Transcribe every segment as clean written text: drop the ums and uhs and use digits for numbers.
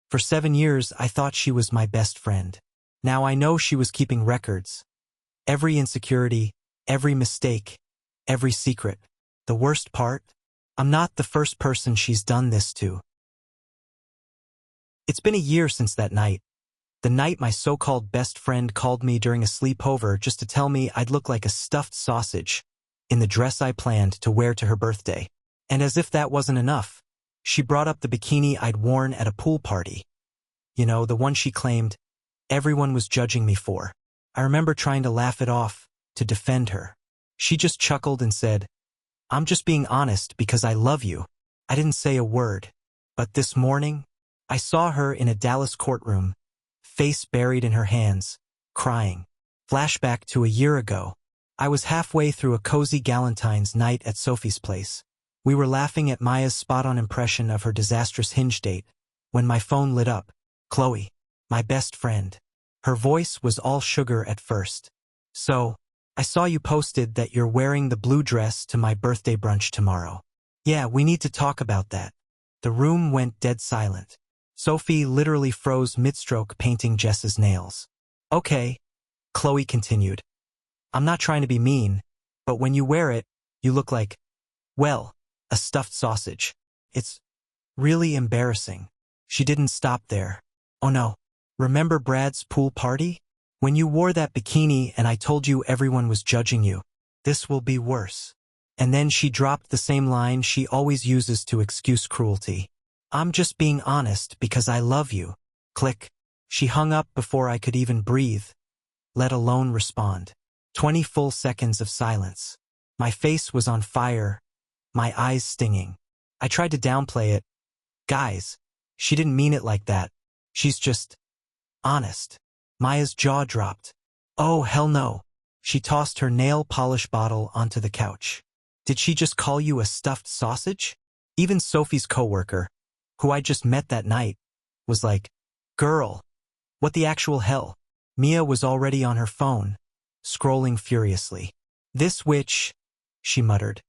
For 7 years, I thought she was my best friend. Now I know she was keeping records. Every insecurity, every mistake, every secret. The worst part? I'm not the first person she's done this to. It's been a year since that night. The night my so-called best friend called me during a sleepover just to tell me I'd look like a stuffed sausage in the dress I planned to wear to her birthday. And as if that wasn't enough, she brought up the bikini I'd worn at a pool party. You know, the one she claimed everyone was judging me for. I remember trying to laugh it off, to defend her. She just chuckled and said, "I'm just being honest because I love you." I didn't say a word. But this morning, I saw her in a Dallas courtroom, face buried in her hands, crying. Flashback to a year ago. I was halfway through a cozy Galentine's night at Sophie's place. We were laughing at Maya's spot-on impression of her disastrous Hinge date, when my phone lit up. Chloe, my best friend. Her voice was all sugar at first. "So, I saw you posted that you're wearing the blue dress to my birthday brunch tomorrow. Yeah, we need to talk about that." The room went dead silent. Sophie literally froze mid-stroke painting Jess's nails. "Okay," Chloe continued. "I'm not trying to be mean, but when you wear it, you look like, well, a stuffed sausage. It's really embarrassing." She didn't stop there. "Oh no, remember Brad's pool party? When you wore that bikini and I told you everyone was judging you? This will be worse." And then she dropped the same line she always uses to excuse cruelty. "I'm just being honest because I love you." Click. She hung up before I could even breathe, let alone respond. 20 full seconds of silence. My face was on fire, my eyes stinging. I tried to downplay it. "Guys, she didn't mean it like that. She's just honest." Maya's jaw dropped. "Oh, hell no." She tossed her nail polish bottle onto the couch. "Did she just call you a stuffed sausage?" Even Sophie's coworker, who I just met that night, was like, "Girl, what the actual hell?" Mia was already on her phone, scrolling furiously. "This witch," she muttered,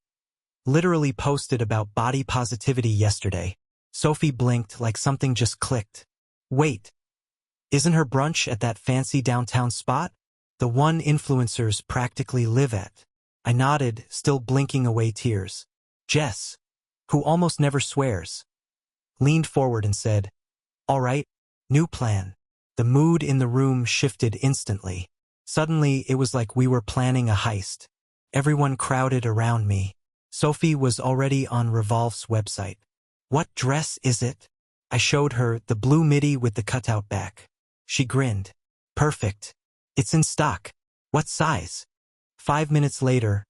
"literally posted about body positivity yesterday." Sophie blinked like something just clicked. "Wait, isn't her brunch at that fancy downtown spot? The one influencers practically live at?" I nodded, still blinking away tears. Jess, who almost never swears, leaned forward and said, "All right, new plan." The mood in the room shifted instantly. Suddenly, it was like we were planning a heist. Everyone crowded around me. Sophie was already on Revolve's website. "What dress is it?" I showed her, the blue midi with the cutout back. She grinned. "Perfect. It's in stock. What size?" 5 minutes later,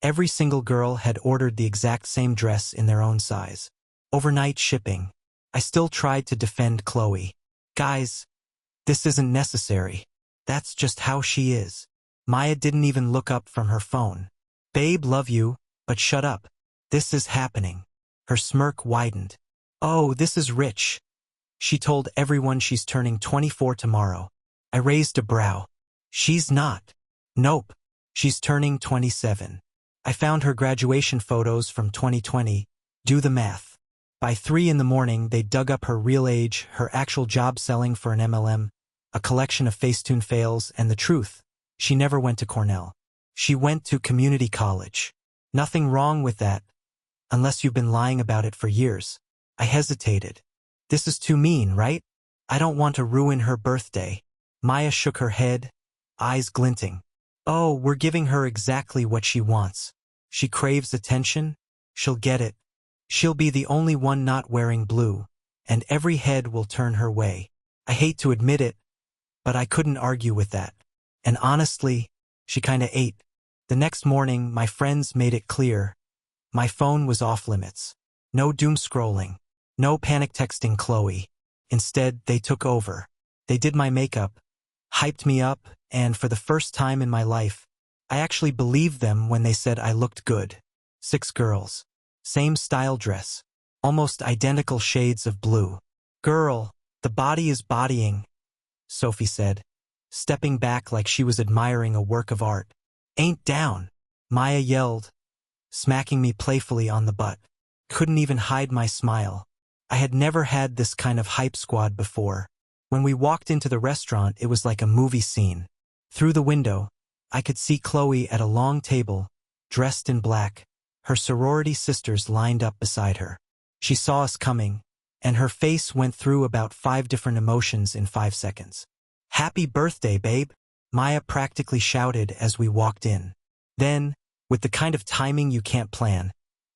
every single girl had ordered the exact same dress in their own size. Overnight shipping. I still tried to defend Chloe. "Guys, this isn't necessary. That's just how she is." Maya didn't even look up from her phone. "Babe, love you, but shut up. This is happening." Her smirk widened. "Oh, this is rich." She told everyone she's turning 24 tomorrow. I raised a brow. "She's not." "Nope. She's turning 27. I found her graduation photos from 2020. Do the math." By 3 in the morning, they dug up her real age, her actual job selling for an MLM, a collection of Facetune fails, and the truth. She never went to Cornell. She went to community college. Nothing wrong with that, unless you've been lying about it for years. I hesitated. This is too mean, right? I don't want to ruin her birthday. Maya shook her head, eyes glinting. "Oh, we're giving her exactly what she wants. She craves attention. She'll get it. She'll be the only one not wearing blue, and every head will turn her way." I hate to admit it, but I couldn't argue with that. And honestly, she kinda ate. The next morning, my friends made it clear. My phone was off limits. No doom scrolling. No panic texting Chloe. Instead, they took over. They did my makeup, hyped me up, and for the first time in my life, I actually believed them when they said I looked good. 6 girls. Same style dress. Almost identical shades of blue. "Girl, the body is bodying," Sophie said, stepping back like she was admiring a work of art. "Ain't down," Maya yelled, smacking me playfully on the butt. Couldn't even hide my smile. I had never had this kind of hype squad before. When we walked into the restaurant, it was like a movie scene. Through the window, I could see Chloe at a long table, dressed in black, her sorority sisters lined up beside her. She saw us coming, and her face went through about 5 different emotions in 5 seconds. "Happy birthday, babe," Maya practically shouted as we walked in. Then, with the kind of timing you can't plan,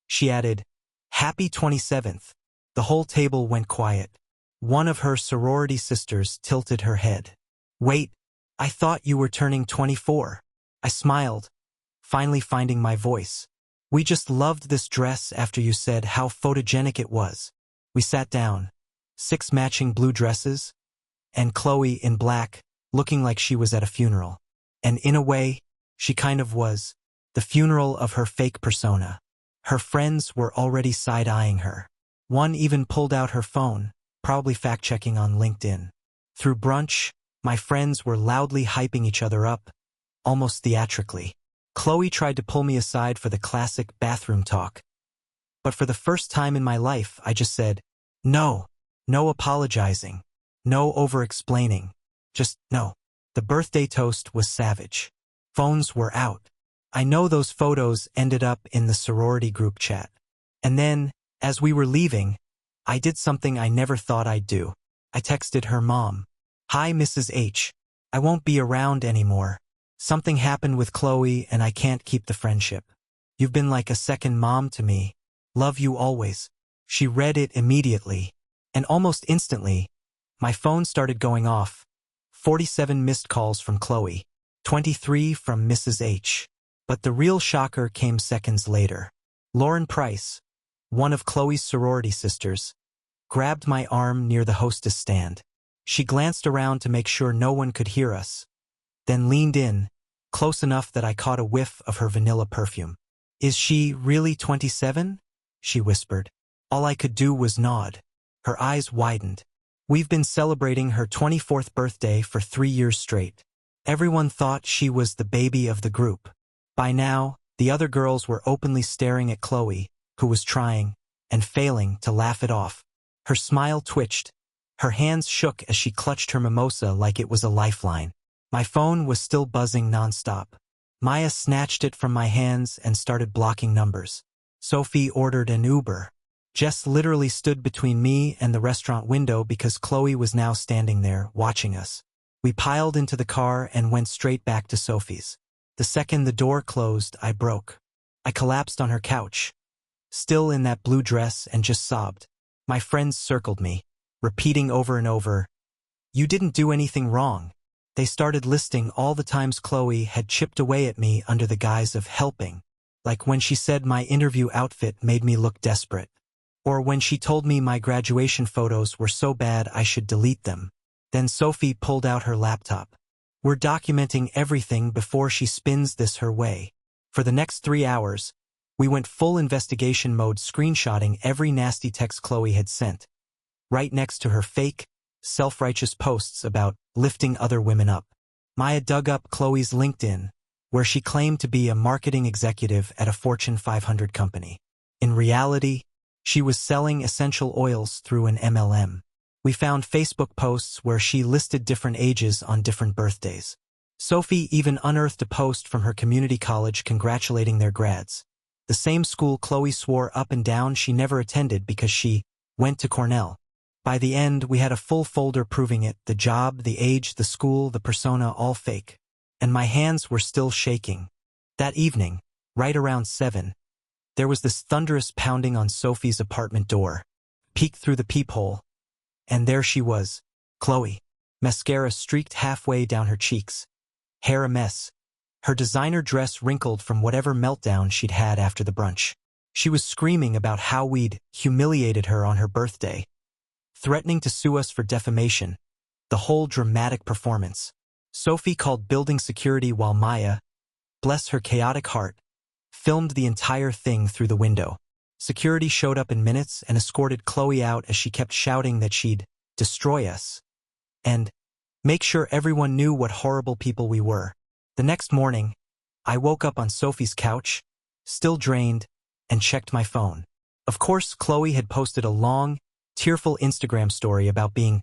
she added, "Happy 27th." The whole table went quiet. One of her sorority sisters tilted her head. "Wait, I thought you were turning 24. I smiled, finally finding my voice. "We just loved this dress after you said how photogenic it was." We sat down, 6 matching blue dresses, and Chloe in black, looking like she was at a funeral. And in a way, she kind of was. The funeral of her fake persona. Her friends were already side-eyeing her. One even pulled out her phone, probably fact-checking on LinkedIn. Through brunch, my friends were loudly hyping each other up, almost theatrically. Chloe tried to pull me aside for the classic bathroom talk. But for the first time in my life, I just said, "No. No apologizing. No over-explaining. Just no." The birthday toast was savage. Phones were out. I know those photos ended up in the sorority group chat. And then, as we were leaving, I did something I never thought I'd do. I texted her mom. "Hi, Mrs. H. I won't be around anymore. Something happened with Chloe and I can't keep the friendship. You've been like a second mom to me. Love you always." She read it immediately, and almost instantly, my phone started going off. 47 missed calls from Chloe, 23 from Mrs. H. But the real shocker came seconds later. Lauren Price, one of Chloe's sorority sisters, grabbed my arm near the hostess stand. She glanced around to make sure no one could hear us, then leaned in, close enough that I caught a whiff of her vanilla perfume. "Is she really 27? She whispered. All I could do was nod. Her eyes widened. "We've been celebrating her 24th birthday for 3 years straight. Everyone thought she was the baby of the group." By now, the other girls were openly staring at Chloe, who was trying, and failing, to laugh it off. Her smile twitched. Her hands shook as she clutched her mimosa like it was a lifeline. My phone was still buzzing nonstop. Maya snatched it from my hands and started blocking numbers. Sophie ordered an Uber. Jess literally stood between me and the restaurant window because Chloe was now standing there, watching us. We piled into the car and went straight back to Sophie's. The second the door closed, I broke. I collapsed on her couch, still in that blue dress, and just sobbed. My friends circled me, repeating over and over, "You didn't do anything wrong." They started listing all the times Chloe had chipped away at me under the guise of helping, like when she said my interview outfit made me look desperate, or when she told me my graduation photos were so bad I should delete them. Then Sophie pulled out her laptop. "We're documenting everything before she spins this her way." For the next 3 hours, we went full investigation mode, screenshotting every nasty text Chloe had sent, right next to her fake, self-righteous posts about lifting other women up. Maya dug up Chloe's LinkedIn, where she claimed to be a marketing executive at a Fortune 500 company. In reality, she was selling essential oils through an MLM. We found Facebook posts where she listed different ages on different birthdays. Sophie even unearthed a post from her community college congratulating their grads, the same school Chloe swore up and down she never attended because she went to Cornell. By the end, we had a full folder proving it: the job, the age, the school, the persona, all fake. And my hands were still shaking. That evening, right around 7, there was this thunderous pounding on Sophie's apartment door. Peeked through the peephole, and there she was, Chloe. Mascara streaked halfway down her cheeks. Hair a mess. Her designer dress wrinkled from whatever meltdown she'd had after the brunch. She was screaming about how we'd humiliated her on her birthday, threatening to sue us for defamation. The whole dramatic performance. Sophie called building security while Maya, bless her chaotic heart, filmed the entire thing through the window. Security showed up in minutes and escorted Chloe out as she kept shouting that she'd destroy us and make sure everyone knew what horrible people we were. The next morning, I woke up on Sophie's couch, still drained, and checked my phone. Of course, Chloe had posted a long, tearful Instagram story about being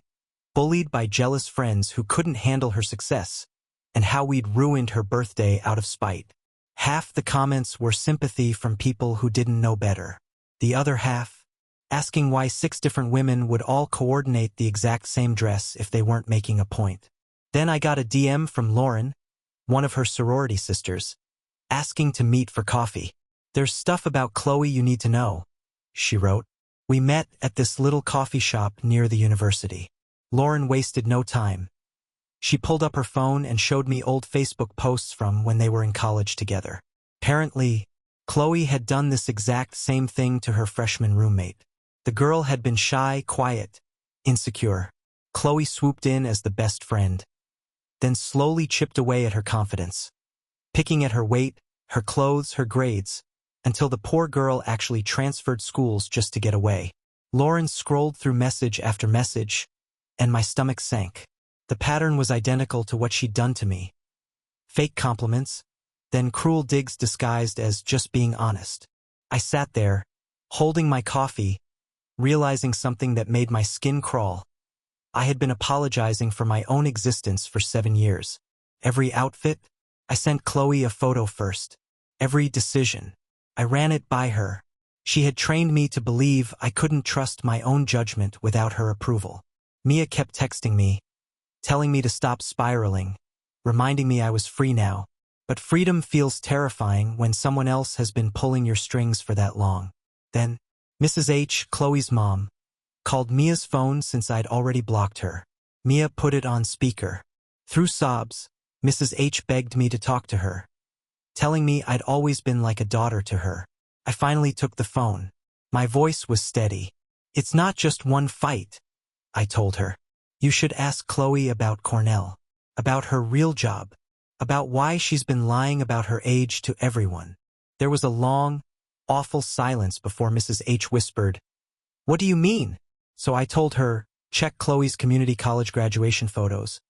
bullied by jealous friends who couldn't handle her success, and how we'd ruined her birthday out of spite. Half the comments were sympathy from people who didn't know better. The other half, asking why 6 different women would all coordinate the exact same dress if they weren't making a point. Then I got a DM from Lauren, one of her sorority sisters, asking to meet for coffee. "There's stuff about Chloe you need to know," she wrote. We met at this little coffee shop near the university. Lauren wasted no time. She pulled up her phone and showed me old Facebook posts from when they were in college together. Apparently, Chloe had done this exact same thing to her freshman roommate. The girl had been shy, quiet, insecure. Chloe swooped in as the best friend, then slowly chipped away at her confidence, picking at her weight, her clothes, her grades, until the poor girl actually transferred schools just to get away. Lauren scrolled through message after message, and my stomach sank. The pattern was identical to what she'd done to me. Fake compliments, then cruel digs disguised as just being honest. I sat there, holding my coffee, realizing something that made my skin crawl. I had been apologizing for my own existence for 7 years. Every outfit, I sent Chloe a photo first. Every decision, I ran it by her. She had trained me to believe I couldn't trust my own judgment without her approval. Mia kept texting me, telling me to stop spiraling, reminding me I was free now. But freedom feels terrifying when someone else has been pulling your strings for that long. Then, Mrs. H, Chloe's mom, called Mia's phone since I'd already blocked her. Mia put it on speaker. Through sobs, Mrs. H begged me to talk to her, telling me I'd always been like a daughter to her. I finally took the phone. My voice was steady. "It's not just one fight," I told her. "You should ask Chloe about Cornell, about her real job, about why she's been lying about her age to everyone." There was a long, awful silence before Mrs. H whispered, "What do you mean?" So I told her, check Chloe's community college graduation photos,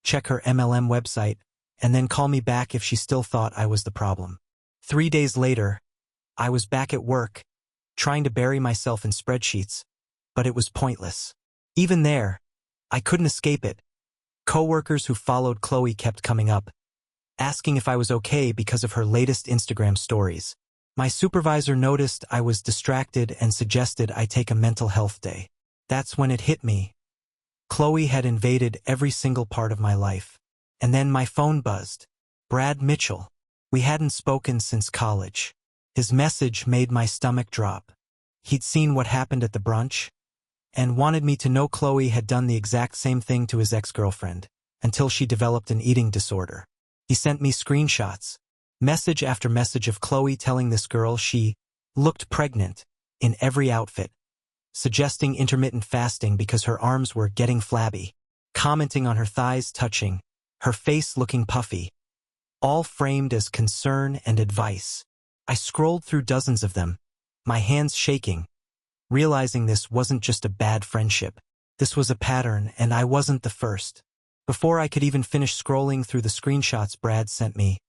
check her MLM website, and then call me back if she still thought I was the problem. 3 days later, I was back at work, trying to bury myself in spreadsheets, but it was pointless. Even there, I couldn't escape it. Coworkers who followed Chloe kept coming up, asking if I was okay because of her latest Instagram stories. My supervisor noticed I was distracted and suggested I take a mental health day. That's when it hit me. Chloe had invaded every single part of my life. And then my phone buzzed. Brad Mitchell. We hadn't spoken since college. His message made my stomach drop. He'd seen what happened at the brunch, and wanted me to know Chloe had done the exact same thing to his ex-girlfriend, until she developed an eating disorder. He sent me screenshots, message after message of Chloe telling this girl she looked pregnant in every outfit, suggesting intermittent fasting because her arms were getting flabby, commenting on her thighs touching, her face looking puffy, all framed as concern and advice. I scrolled through dozens of them, my hands shaking, realizing this wasn't just a bad friendship. This was a pattern, and I wasn't the first. Before I could even finish scrolling through the screenshots Brad sent me,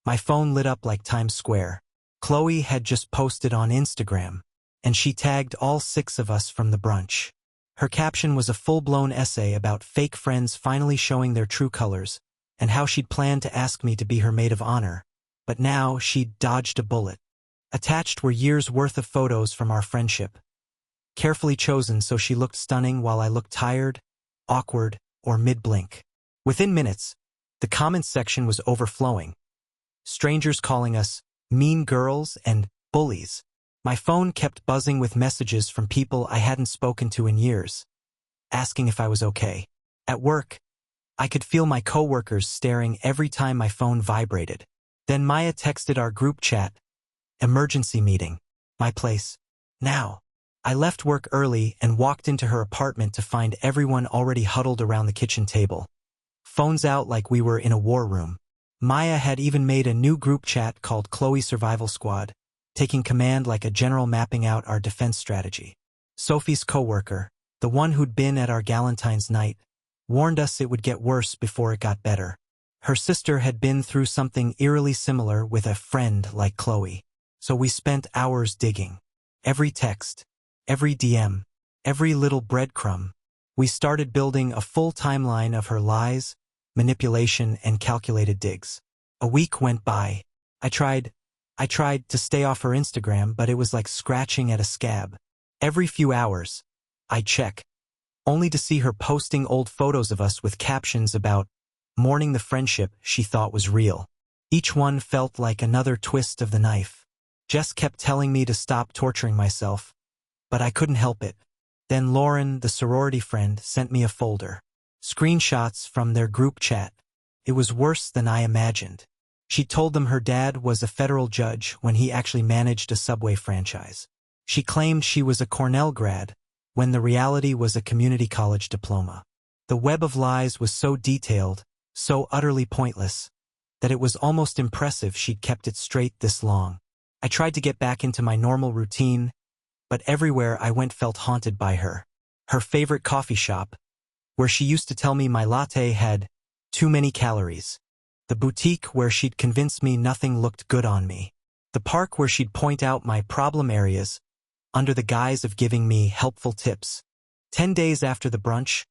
my phone lit up like Times Square. Chloe had just posted on Instagram, and she tagged all 6 of us from the brunch. Her caption was a full-blown essay about fake friends finally showing their true colors, and how she'd planned to ask me to be her maid of honor, but now she'd dodged a bullet. Attached were years' worth of photos from our friendship, carefully chosen so she looked stunning while I looked tired, awkward, or mid-blink. Within minutes, the comments section was overflowing. Strangers calling us mean girls and bullies. My phone kept buzzing with messages from people I hadn't spoken to in years, asking if I was okay. At work, I could feel my coworkers staring every time my phone vibrated. Then Maya texted our group chat, "Emergency meeting. My place. Now." I left work early and walked into her apartment to find everyone already huddled around the kitchen table, phones out like we were in a war room. Maya had even made a new group chat called Chloe Survival Squad, taking command like a general mapping out our defense strategy. Sophie's coworker, the one who'd been at our Galentine's night, warned us it would get worse before it got better. Her sister had been through something eerily similar with a friend like Chloe. So we spent hours digging. Every text, every DM, every little breadcrumb. We started building a full timeline of her lies, manipulation, and calculated digs. A week went by. I tried to stay off her Instagram, but it was like scratching at a scab. Every few hours, I'd check, only to see her posting old photos of us with captions about mourning the friendship she thought was real. Each one felt like another twist of the knife. Jess kept telling me to stop torturing myself, but I couldn't help it. Then Lauren, the sorority friend, sent me a folder. Screenshots from their group chat. It was worse than I imagined. She told them her dad was a federal judge when he actually managed a Subway franchise. She claimed she was a Cornell grad, when the reality was a community college diploma. The web of lies was so detailed, so utterly pointless, that it was almost impressive she'd kept it straight this long. I tried to get back into my normal routine, but everywhere I went felt haunted by her. Her favorite coffee shop, where she used to tell me my latte had too many calories. The boutique where she'd convince me nothing looked good on me. The park where she'd point out my problem areas, under the guise of giving me helpful tips. 10 days after the brunch,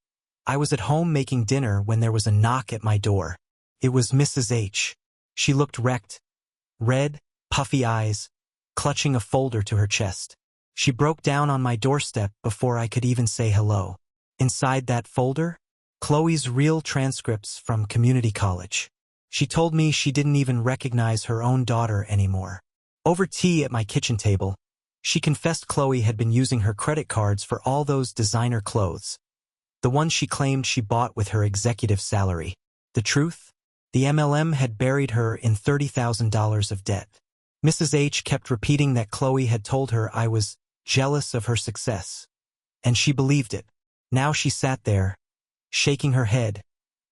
I was at home making dinner when there was a knock at my door. It was Mrs. H. She looked wrecked, red, puffy eyes, clutching a folder to her chest. She broke down on my doorstep before I could even say hello. Inside that folder, Chloe's real transcripts from community college. She told me she didn't even recognize her own daughter anymore. Over tea at my kitchen table, she confessed Chloe had been using her credit cards for all those designer clothes, the ones she claimed she bought with her executive salary. The truth? The MLM had buried her in $30,000 of debt. Mrs. H kept repeating that Chloe had told her I was jealous of her success, and she believed it. Now she sat there, shaking her head,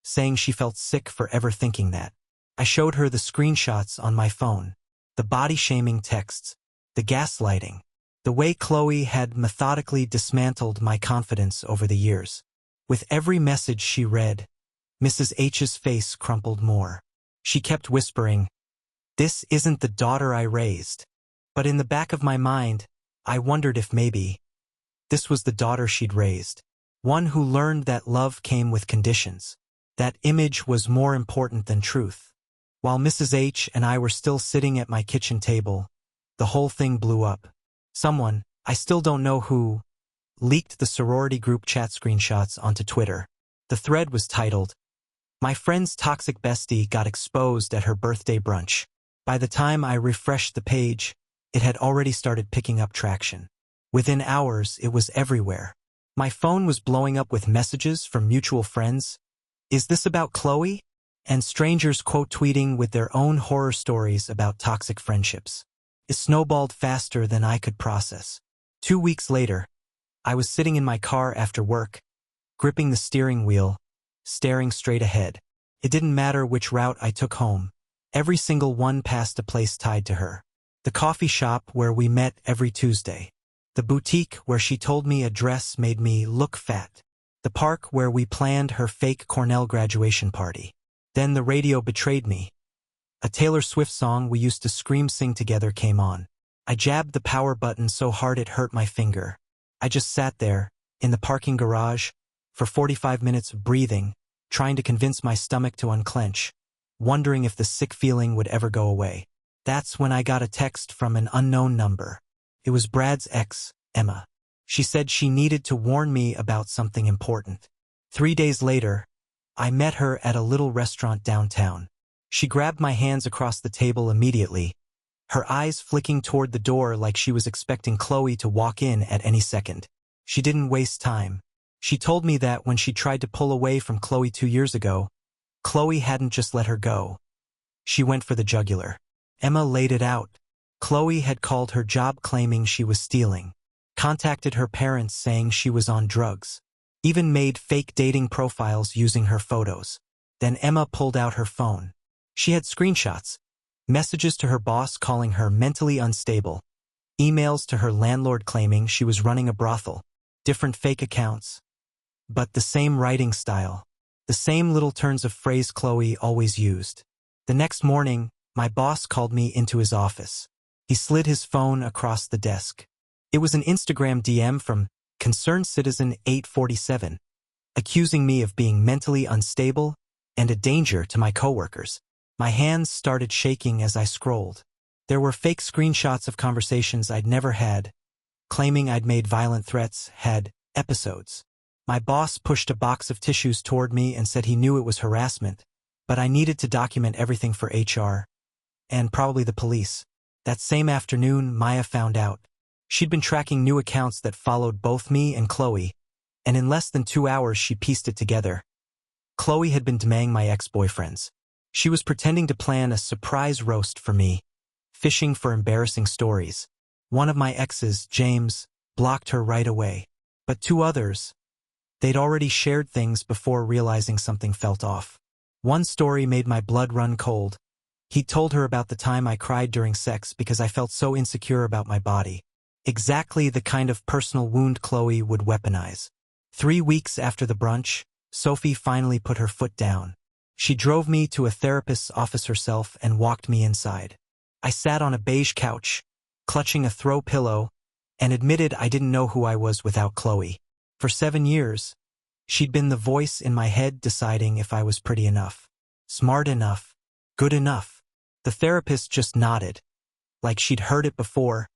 saying she felt sick for ever thinking that. I showed her the screenshots on my phone, the body-shaming texts, the gaslighting, the way Chloe had methodically dismantled my confidence over the years. With every message she read, Mrs. H's face crumpled more. She kept whispering, "This isn't the daughter I raised." But in the back of my mind, I wondered if maybe this was the daughter she'd raised. One who learned that love came with conditions. That image was more important than truth. While Mrs. H and I were still sitting at my kitchen table, the whole thing blew up. Someone, I still don't know who, leaked the sorority group chat screenshots onto Twitter. The thread was titled, "My friend's toxic bestie got exposed at her birthday brunch." By the time I refreshed the page, it had already started picking up traction. Within hours, it was everywhere. My phone was blowing up with messages from mutual friends. "Is this about Chloe?" And strangers quote-tweeting with their own horror stories about toxic friendships. It snowballed faster than I could process. 2 weeks later, I was sitting in my car after work, gripping the steering wheel, staring straight ahead. It didn't matter which route I took home. Every single one passed a place tied to her. The coffee shop where we met every Tuesday. The boutique where she told me a dress made me look fat. The park where we planned her fake Cornell graduation party. Then the radio betrayed me. A Taylor Swift song we used to scream-sing together came on. I jabbed the power button so hard it hurt my finger. I just sat there, in the parking garage, for 45 minutes of breathing, trying to convince my stomach to unclench, wondering if the sick feeling would ever go away. That's when I got a text from an unknown number. It was Brad's ex, Emma. She said she needed to warn me about something important. 3 days later, I met her at a little restaurant downtown. She grabbed my hands across the table immediately, her eyes flicking toward the door like she was expecting Chloe to walk in at any second. She didn't waste time. She told me that when she tried to pull away from Chloe 2 years ago, Chloe hadn't just let her go. She went for the jugular. Emma laid it out. Chloe had called her job claiming she was stealing, contacted her parents saying she was on drugs, even made fake dating profiles using her photos. Then Emma pulled out her phone. She had screenshots, messages to her boss calling her mentally unstable, emails to her landlord claiming she was running a brothel, different fake accounts, but the same writing style, the same little turns of phrase Chloe always used. The next morning, my boss called me into his office. He slid his phone across the desk. It was an Instagram DM from Concerned Citizen 847, accusing me of being mentally unstable and a danger to my coworkers. My hands started shaking as I scrolled. There were fake screenshots of conversations I'd never had, claiming I'd made violent threats, had episodes. My boss pushed a box of tissues toward me and said he knew it was harassment, but I needed to document everything for HR, and probably the police. That same afternoon, Maya found out. She'd been tracking new accounts that followed both me and Chloe, and in less than 2 hours she pieced it together. Chloe had been DMing my ex-boyfriends. She was pretending to plan a surprise roast for me, fishing for embarrassing stories. One of my exes, James, blocked her right away. But 2 others, they'd already shared things before realizing something felt off. One story made my blood run cold. He'd told her about the time I cried during sex because I felt so insecure about my body. Exactly the kind of personal wound Chloe would weaponize. 3 weeks after the brunch, Sophie finally put her foot down. She drove me to a therapist's office herself and walked me inside. I sat on a beige couch, clutching a throw pillow, and admitted I didn't know who I was without Chloe. For 7 years, she'd been the voice in my head deciding if I was pretty enough, smart enough, good enough. The therapist just nodded, like she'd heard it before,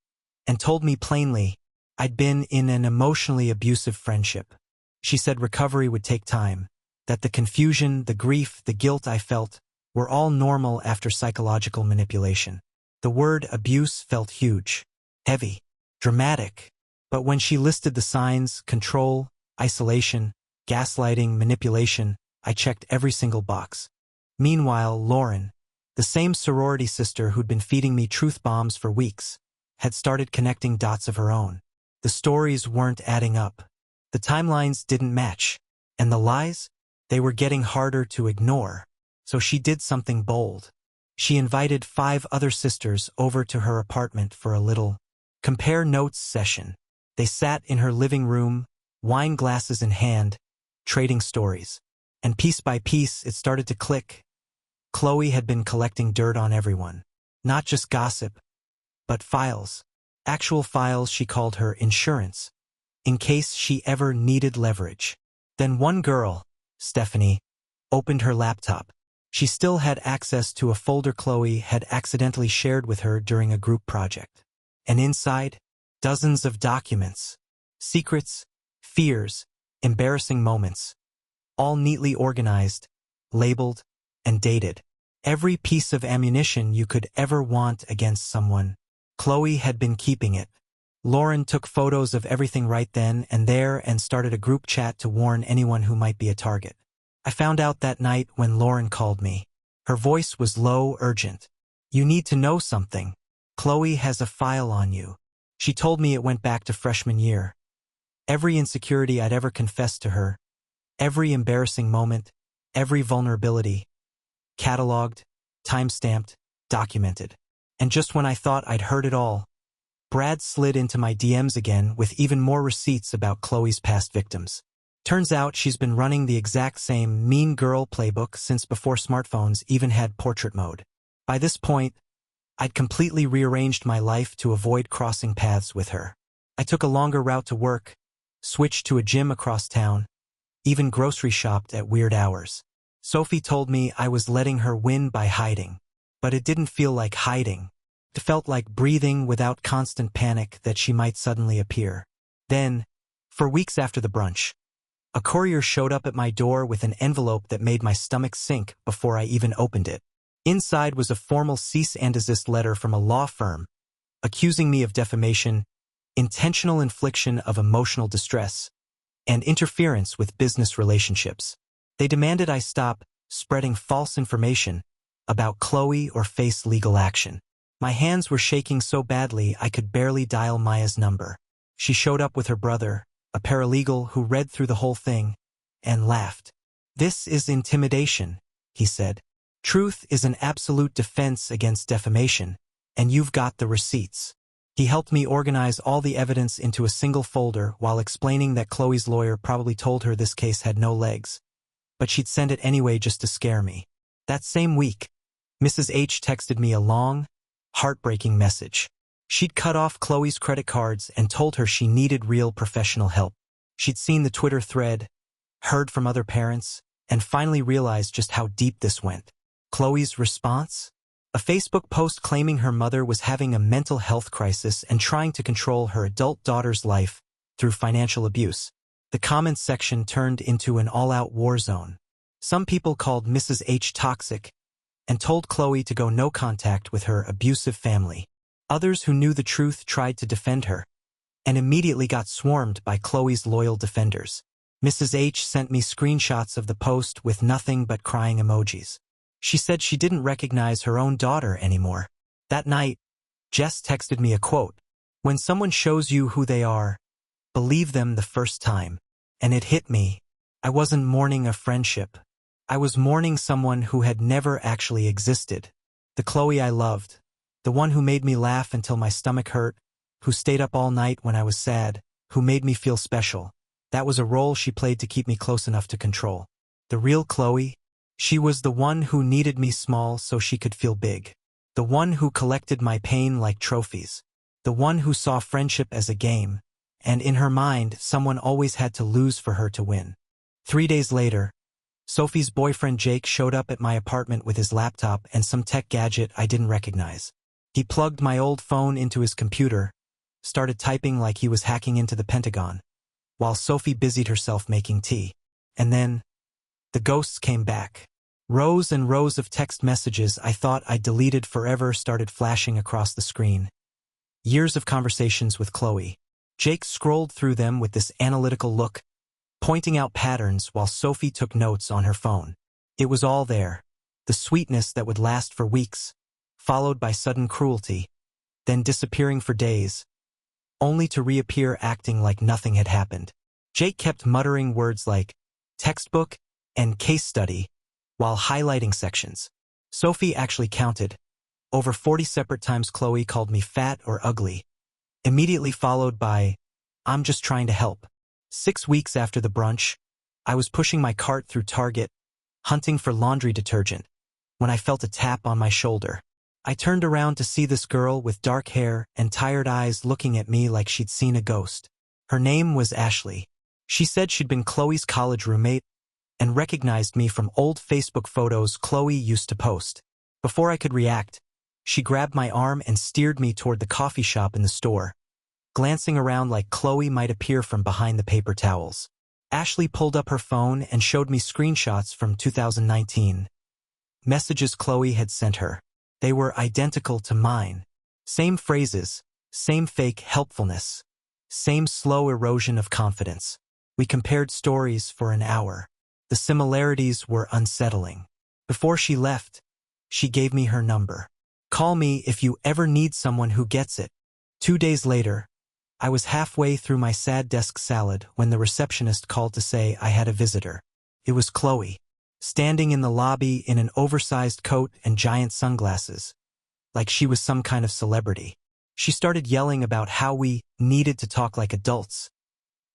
and told me plainly I'd been in an emotionally abusive friendship. She said recovery would take time, that the confusion, the grief, the guilt I felt were all normal after psychological manipulation. The word abuse felt huge, heavy, dramatic, but when she listed the signs, control, isolation, gaslighting, manipulation, I checked every single box. Meanwhile, Lauren, the same sorority sister who'd been feeding me truth bombs for weeks, had started connecting dots of her own. The stories weren't adding up. The timelines didn't match. And the lies? They were getting harder to ignore. So she did something bold. She invited 5 other sisters over to her apartment for a little compare notes session. They sat in her living room, wine glasses in hand, trading stories. And piece by piece, it started to click. Chloe had been collecting dirt on everyone. Not just gossip, but files. Actual files. She called her insurance, in case she ever needed leverage. Then one girl, Stephanie, opened her laptop. She still had access to a folder Chloe had accidentally shared with her during a group project. And inside, dozens of documents, secrets, fears, embarrassing moments, all neatly organized, labeled, and dated. Every piece of ammunition you could ever want against someone. Chloe had been keeping it. Lauren took photos of everything right then and there and started a group chat to warn anyone who might be a target. I found out that night when Lauren called me. Her voice was low, urgent. "You need to know something. Chloe has a file on you." She told me it went back to freshman year. Every insecurity I'd ever confessed to her, every embarrassing moment, every vulnerability, cataloged, time-stamped, documented. And just when I thought I'd heard it all, Brad slid into my DMs again with even more receipts about Chloe's past victims. Turns out she's been running the exact same mean girl playbook since before smartphones even had portrait mode. By this point, I'd completely rearranged my life to avoid crossing paths with her. I took a longer route to work, switched to a gym across town, even grocery shopped at weird hours. Sophie told me I was letting her win by hiding, but it didn't feel like hiding. It felt like breathing without constant panic that she might suddenly appear. Then, for weeks after the brunch, a courier showed up at my door with an envelope that made my stomach sink before I even opened it. Inside was a formal cease and desist letter from a law firm, accusing me of defamation, intentional infliction of emotional distress, and interference with business relationships. They demanded I stop spreading false information about Chloe or face legal action. My hands were shaking so badly I could barely dial Maya's number. She showed up with her brother, a paralegal who read through the whole thing, and laughed. "This is intimidation," he said. "Truth is an absolute defense against defamation, and you've got the receipts." He helped me organize all the evidence into a single folder while explaining that Chloe's lawyer probably told her this case had no legs, but she'd send it anyway just to scare me. That same week, Mrs. H texted me a long, heartbreaking message. She'd cut off Chloe's credit cards and told her she needed real professional help. She'd seen the Twitter thread, heard from other parents, and finally realized just how deep this went. Chloe's response? A Facebook post claiming her mother was having a mental health crisis and trying to control her adult daughter's life through financial abuse. The comments section turned into an all-out war zone. Some people called Mrs. H toxic and told Chloe to go no contact with her abusive family. Others who knew the truth tried to defend her and immediately got swarmed by Chloe's loyal defenders. Mrs. H sent me screenshots of the post with nothing but crying emojis. She said she didn't recognize her own daughter anymore. That night, Jess texted me a quote, "When someone shows you who they are, believe them the first time." And it hit me. I wasn't mourning a friendship. I was mourning someone who had never actually existed. The Chloe I loved. The one who made me laugh until my stomach hurt, who stayed up all night when I was sad, who made me feel special. That was a role she played to keep me close enough to control. The real Chloe? She was the one who needed me small so she could feel big. The one who collected my pain like trophies. The one who saw friendship as a game. And in her mind, someone always had to lose for her to win. 3 days later, Sophie's boyfriend Jake showed up at my apartment with his laptop and some tech gadget I didn't recognize. He plugged my old phone into his computer, started typing like he was hacking into the Pentagon, while Sophie busied herself making tea. And then, the ghosts came back. Rows and rows of text messages I thought I'd deleted forever started flashing across the screen. Years of conversations with Chloe. Jake scrolled through them with this analytical look, pointing out patterns while Sophie took notes on her phone. It was all there. The sweetness that would last for weeks, followed by sudden cruelty, then disappearing for days, only to reappear acting like nothing had happened. Jake kept muttering words like textbook and case study while highlighting sections. Sophie actually counted. Over 40 separate times Chloe called me fat or ugly, immediately followed by, "I'm just trying to help." 6 weeks after the brunch, I was pushing my cart through Target, hunting for laundry detergent, when I felt a tap on my shoulder. I turned around to see this girl with dark hair and tired eyes looking at me like she'd seen a ghost. Her name was Ashley. She said she'd been Chloe's college roommate and recognized me from old Facebook photos Chloe used to post. Before I could react, she grabbed my arm and steered me toward the coffee shop in the store, glancing around like Chloe might appear from behind the paper towels. Ashley pulled up her phone and showed me screenshots from 2019. Messages Chloe had sent her. They were identical to mine. Same phrases, same fake helpfulness, same slow erosion of confidence. We compared stories for an hour. The similarities were unsettling. Before she left, she gave me her number. "Call me if you ever need someone who gets it." 2 days later, I was halfway through my sad desk salad when the receptionist called to say I had a visitor. It was Chloe, standing in the lobby in an oversized coat and giant sunglasses, like she was some kind of celebrity. She started yelling about how we needed to talk like adults,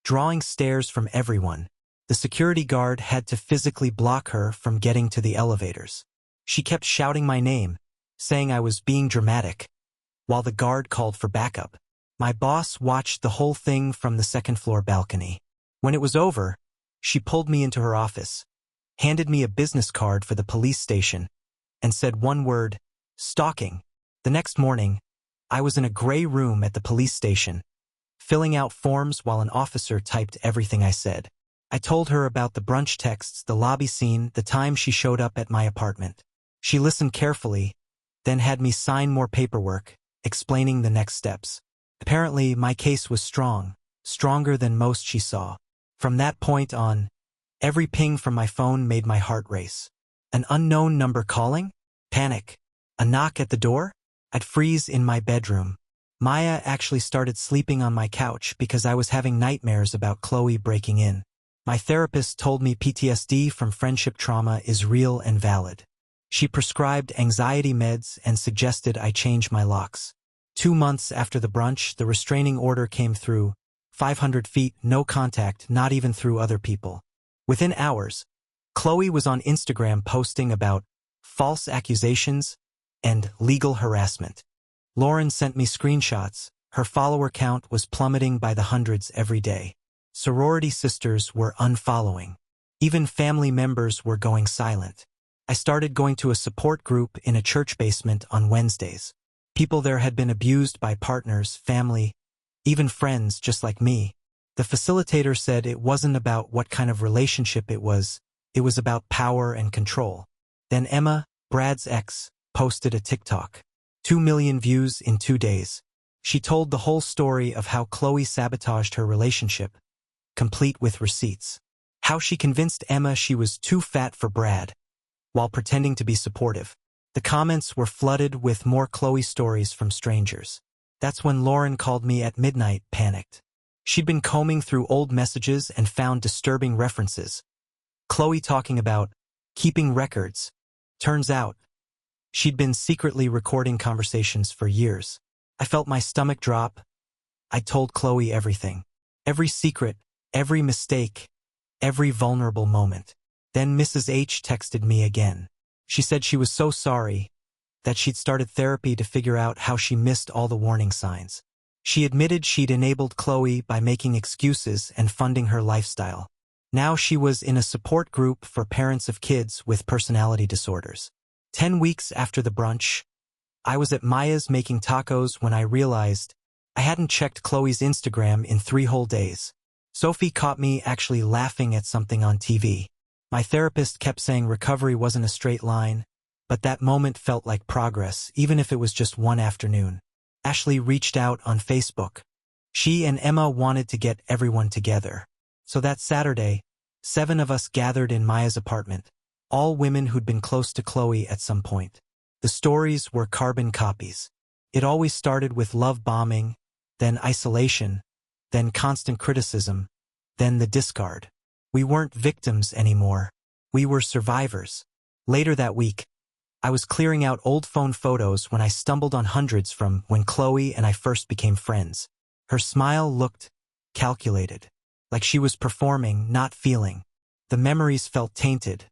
drawing stares from everyone. The security guard had to physically block her from getting to the elevators. She kept shouting my name, saying I was being dramatic, while the guard called for backup. My boss watched the whole thing from the second-floor balcony. When it was over, she pulled me into her office, handed me a business card for the police station, and said one word, "Stalking." The next morning, I was in a gray room at the police station, filling out forms while an officer typed everything I said. I told her about the brunch texts, the lobby scene, the time she showed up at my apartment. She listened carefully, then had me sign more paperwork, explaining the next steps. Apparently, my case was strong, stronger than most she saw. From that point on, every ping from my phone made my heart race. An unknown number calling? Panic. A knock at the door? I'd freeze in my bedroom. Maya actually started sleeping on my couch because I was having nightmares about Chloe breaking in. My therapist told me PTSD from friendship trauma is real and valid. She prescribed anxiety meds and suggested I change my locks. 2 months after the brunch, the restraining order came through. 500 feet, no contact, not even through other people. Within hours, Chloe was on Instagram posting about false accusations and legal harassment. Lauren sent me screenshots. Her follower count was plummeting by the hundreds every day. Sorority sisters were unfollowing. Even family members were going silent. I started going to a support group in a church basement on Wednesdays. People there had been abused by partners, family, even friends just like me. The facilitator said it wasn't about what kind of relationship it was about power and control. Then Emma, Brad's ex, posted a TikTok. 2 million views in 2 days. She told the whole story of how Chloe sabotaged her relationship, complete with receipts. How she convinced Emma she was too fat for Brad, while pretending to be supportive. The comments were flooded with more Chloe stories from strangers. That's when Lauren called me at midnight, panicked. She'd been combing through old messages and found disturbing references. Chloe talking about keeping records. Turns out, she'd been secretly recording conversations for years. I felt my stomach drop. I told Chloe everything. Every secret, every mistake, every vulnerable moment. Then Mrs. H texted me again. She said she was so sorry, that she'd started therapy to figure out how she missed all the warning signs. She admitted she'd enabled Chloe by making excuses and funding her lifestyle. Now she was in a support group for parents of kids with personality disorders. 10 weeks after the brunch, I was at Maya's making tacos when I realized I hadn't checked Chloe's Instagram in 3 whole days. Sophie caught me actually laughing at something on TV. My therapist kept saying recovery wasn't a straight line, but that moment felt like progress, even if it was just one afternoon. Ashley reached out on Facebook. She and Emma wanted to get everyone together. So that Saturday, 7 of us gathered in Maya's apartment, all women who'd been close to Chloe at some point. The stories were carbon copies. It always started with love bombing, then isolation, then constant criticism, then the discard. We weren't victims anymore. We were survivors. Later that week, I was clearing out old phone photos when I stumbled on hundreds from when Chloe and I first became friends. Her smile looked calculated, like she was performing, not feeling. The memories felt tainted,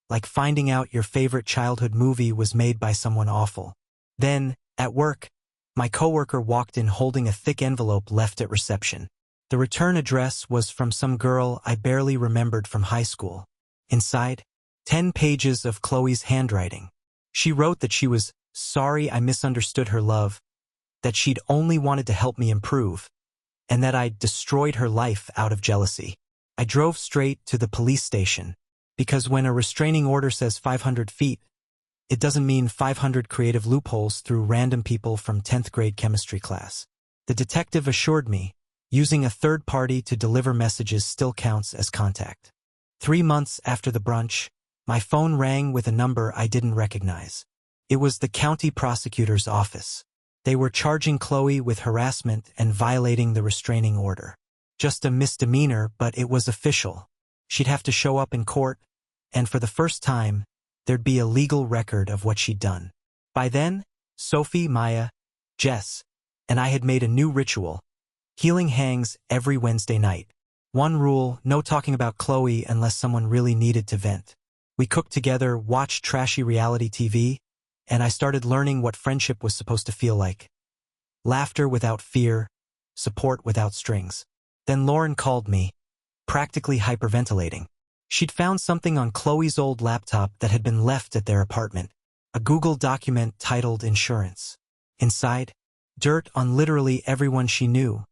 like finding out your favorite childhood movie was made by someone awful. Then, at work, my coworker walked in holding a thick envelope left at reception. The return address was from some girl I barely remembered from high school. Inside, 10 pages of Chloe's handwriting. She wrote that she was sorry I misunderstood her love, that she'd only wanted to help me improve, and that I'd destroyed her life out of jealousy. I drove straight to the police station, because when a restraining order says 500 feet, it doesn't mean 500 creative loopholes through random people from 10th grade chemistry class. The detective assured me, using a third party to deliver messages still counts as contact. 3 months after the brunch, my phone rang with a number I didn't recognize. It was the county prosecutor's office. They were charging Chloe with harassment and violating the restraining order. Just a misdemeanor, but it was official. She'd have to show up in court, and for the first time, there'd be a legal record of what she'd done. By then, Sophie, Maya, Jess, and I had made a new ritual. Healing hangs every Wednesday night. One rule, no talking about Chloe unless someone really needed to vent. We cooked together, watched trashy reality TV, and I started learning what friendship was supposed to feel like. Laughter without fear, support without strings. Then Lauren called me, practically hyperventilating. She'd found something on Chloe's old laptop that had been left at their apartment, a Google document titled Insurance. Inside, dirt on literally everyone she knew,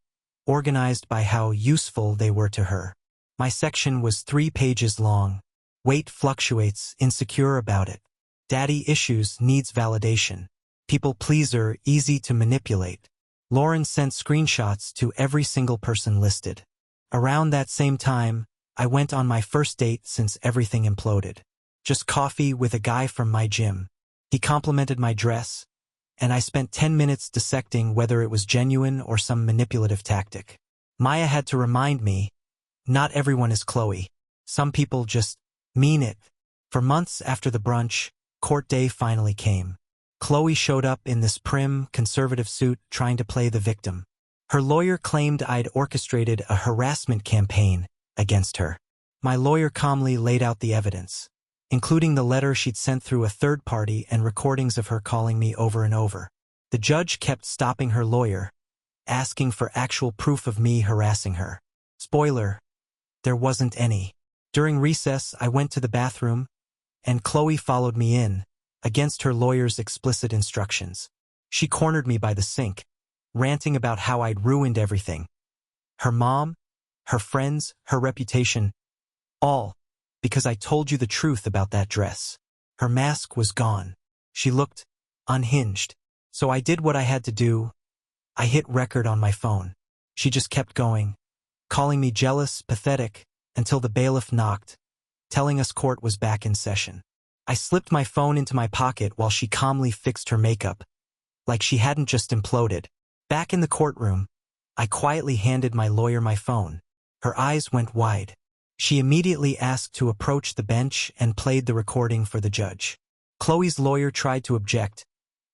organized by how useful they were to her. My section was 3 pages long. Weight fluctuates, insecure about it. Daddy issues, needs validation. People pleaser, easy to manipulate. Lauren sent screenshots to every single person listed. Around that same time, I went on my first date since everything imploded. Just coffee with a guy from my gym. He complimented my dress, and I spent 10 minutes dissecting whether it was genuine or some manipulative tactic. Maya had to remind me, not everyone is Chloe. Some people just mean it. For months after the brunch, court day finally came. Chloe showed up in this prim, conservative suit trying to play the victim. Her lawyer claimed I'd orchestrated a harassment campaign against her. My lawyer calmly laid out the evidence, including the letter she'd sent through a third party and recordings of her calling me over and over. The The judge kept stopping her lawyer, asking for actual proof of me harassing her. Spoiler, there wasn't any. During recess, I went to the bathroom, and Chloe followed me in, against her lawyer's explicit instructions. She cornered me by the sink, ranting about how I'd ruined everything. Her mom, her friends, her reputation, all because I told you the truth about that dress. Her mask was gone. She looked unhinged. So I did what I had to do. I hit record on my phone. She just kept going, calling me jealous, pathetic, until the bailiff knocked, telling us court was back in session. I slipped my phone into my pocket while she calmly fixed her makeup, like she hadn't just imploded. Back in the courtroom, I quietly handed my lawyer my phone. Her eyes went wide. She immediately asked to approach the bench and played the recording for the judge. Chloe's lawyer tried to object,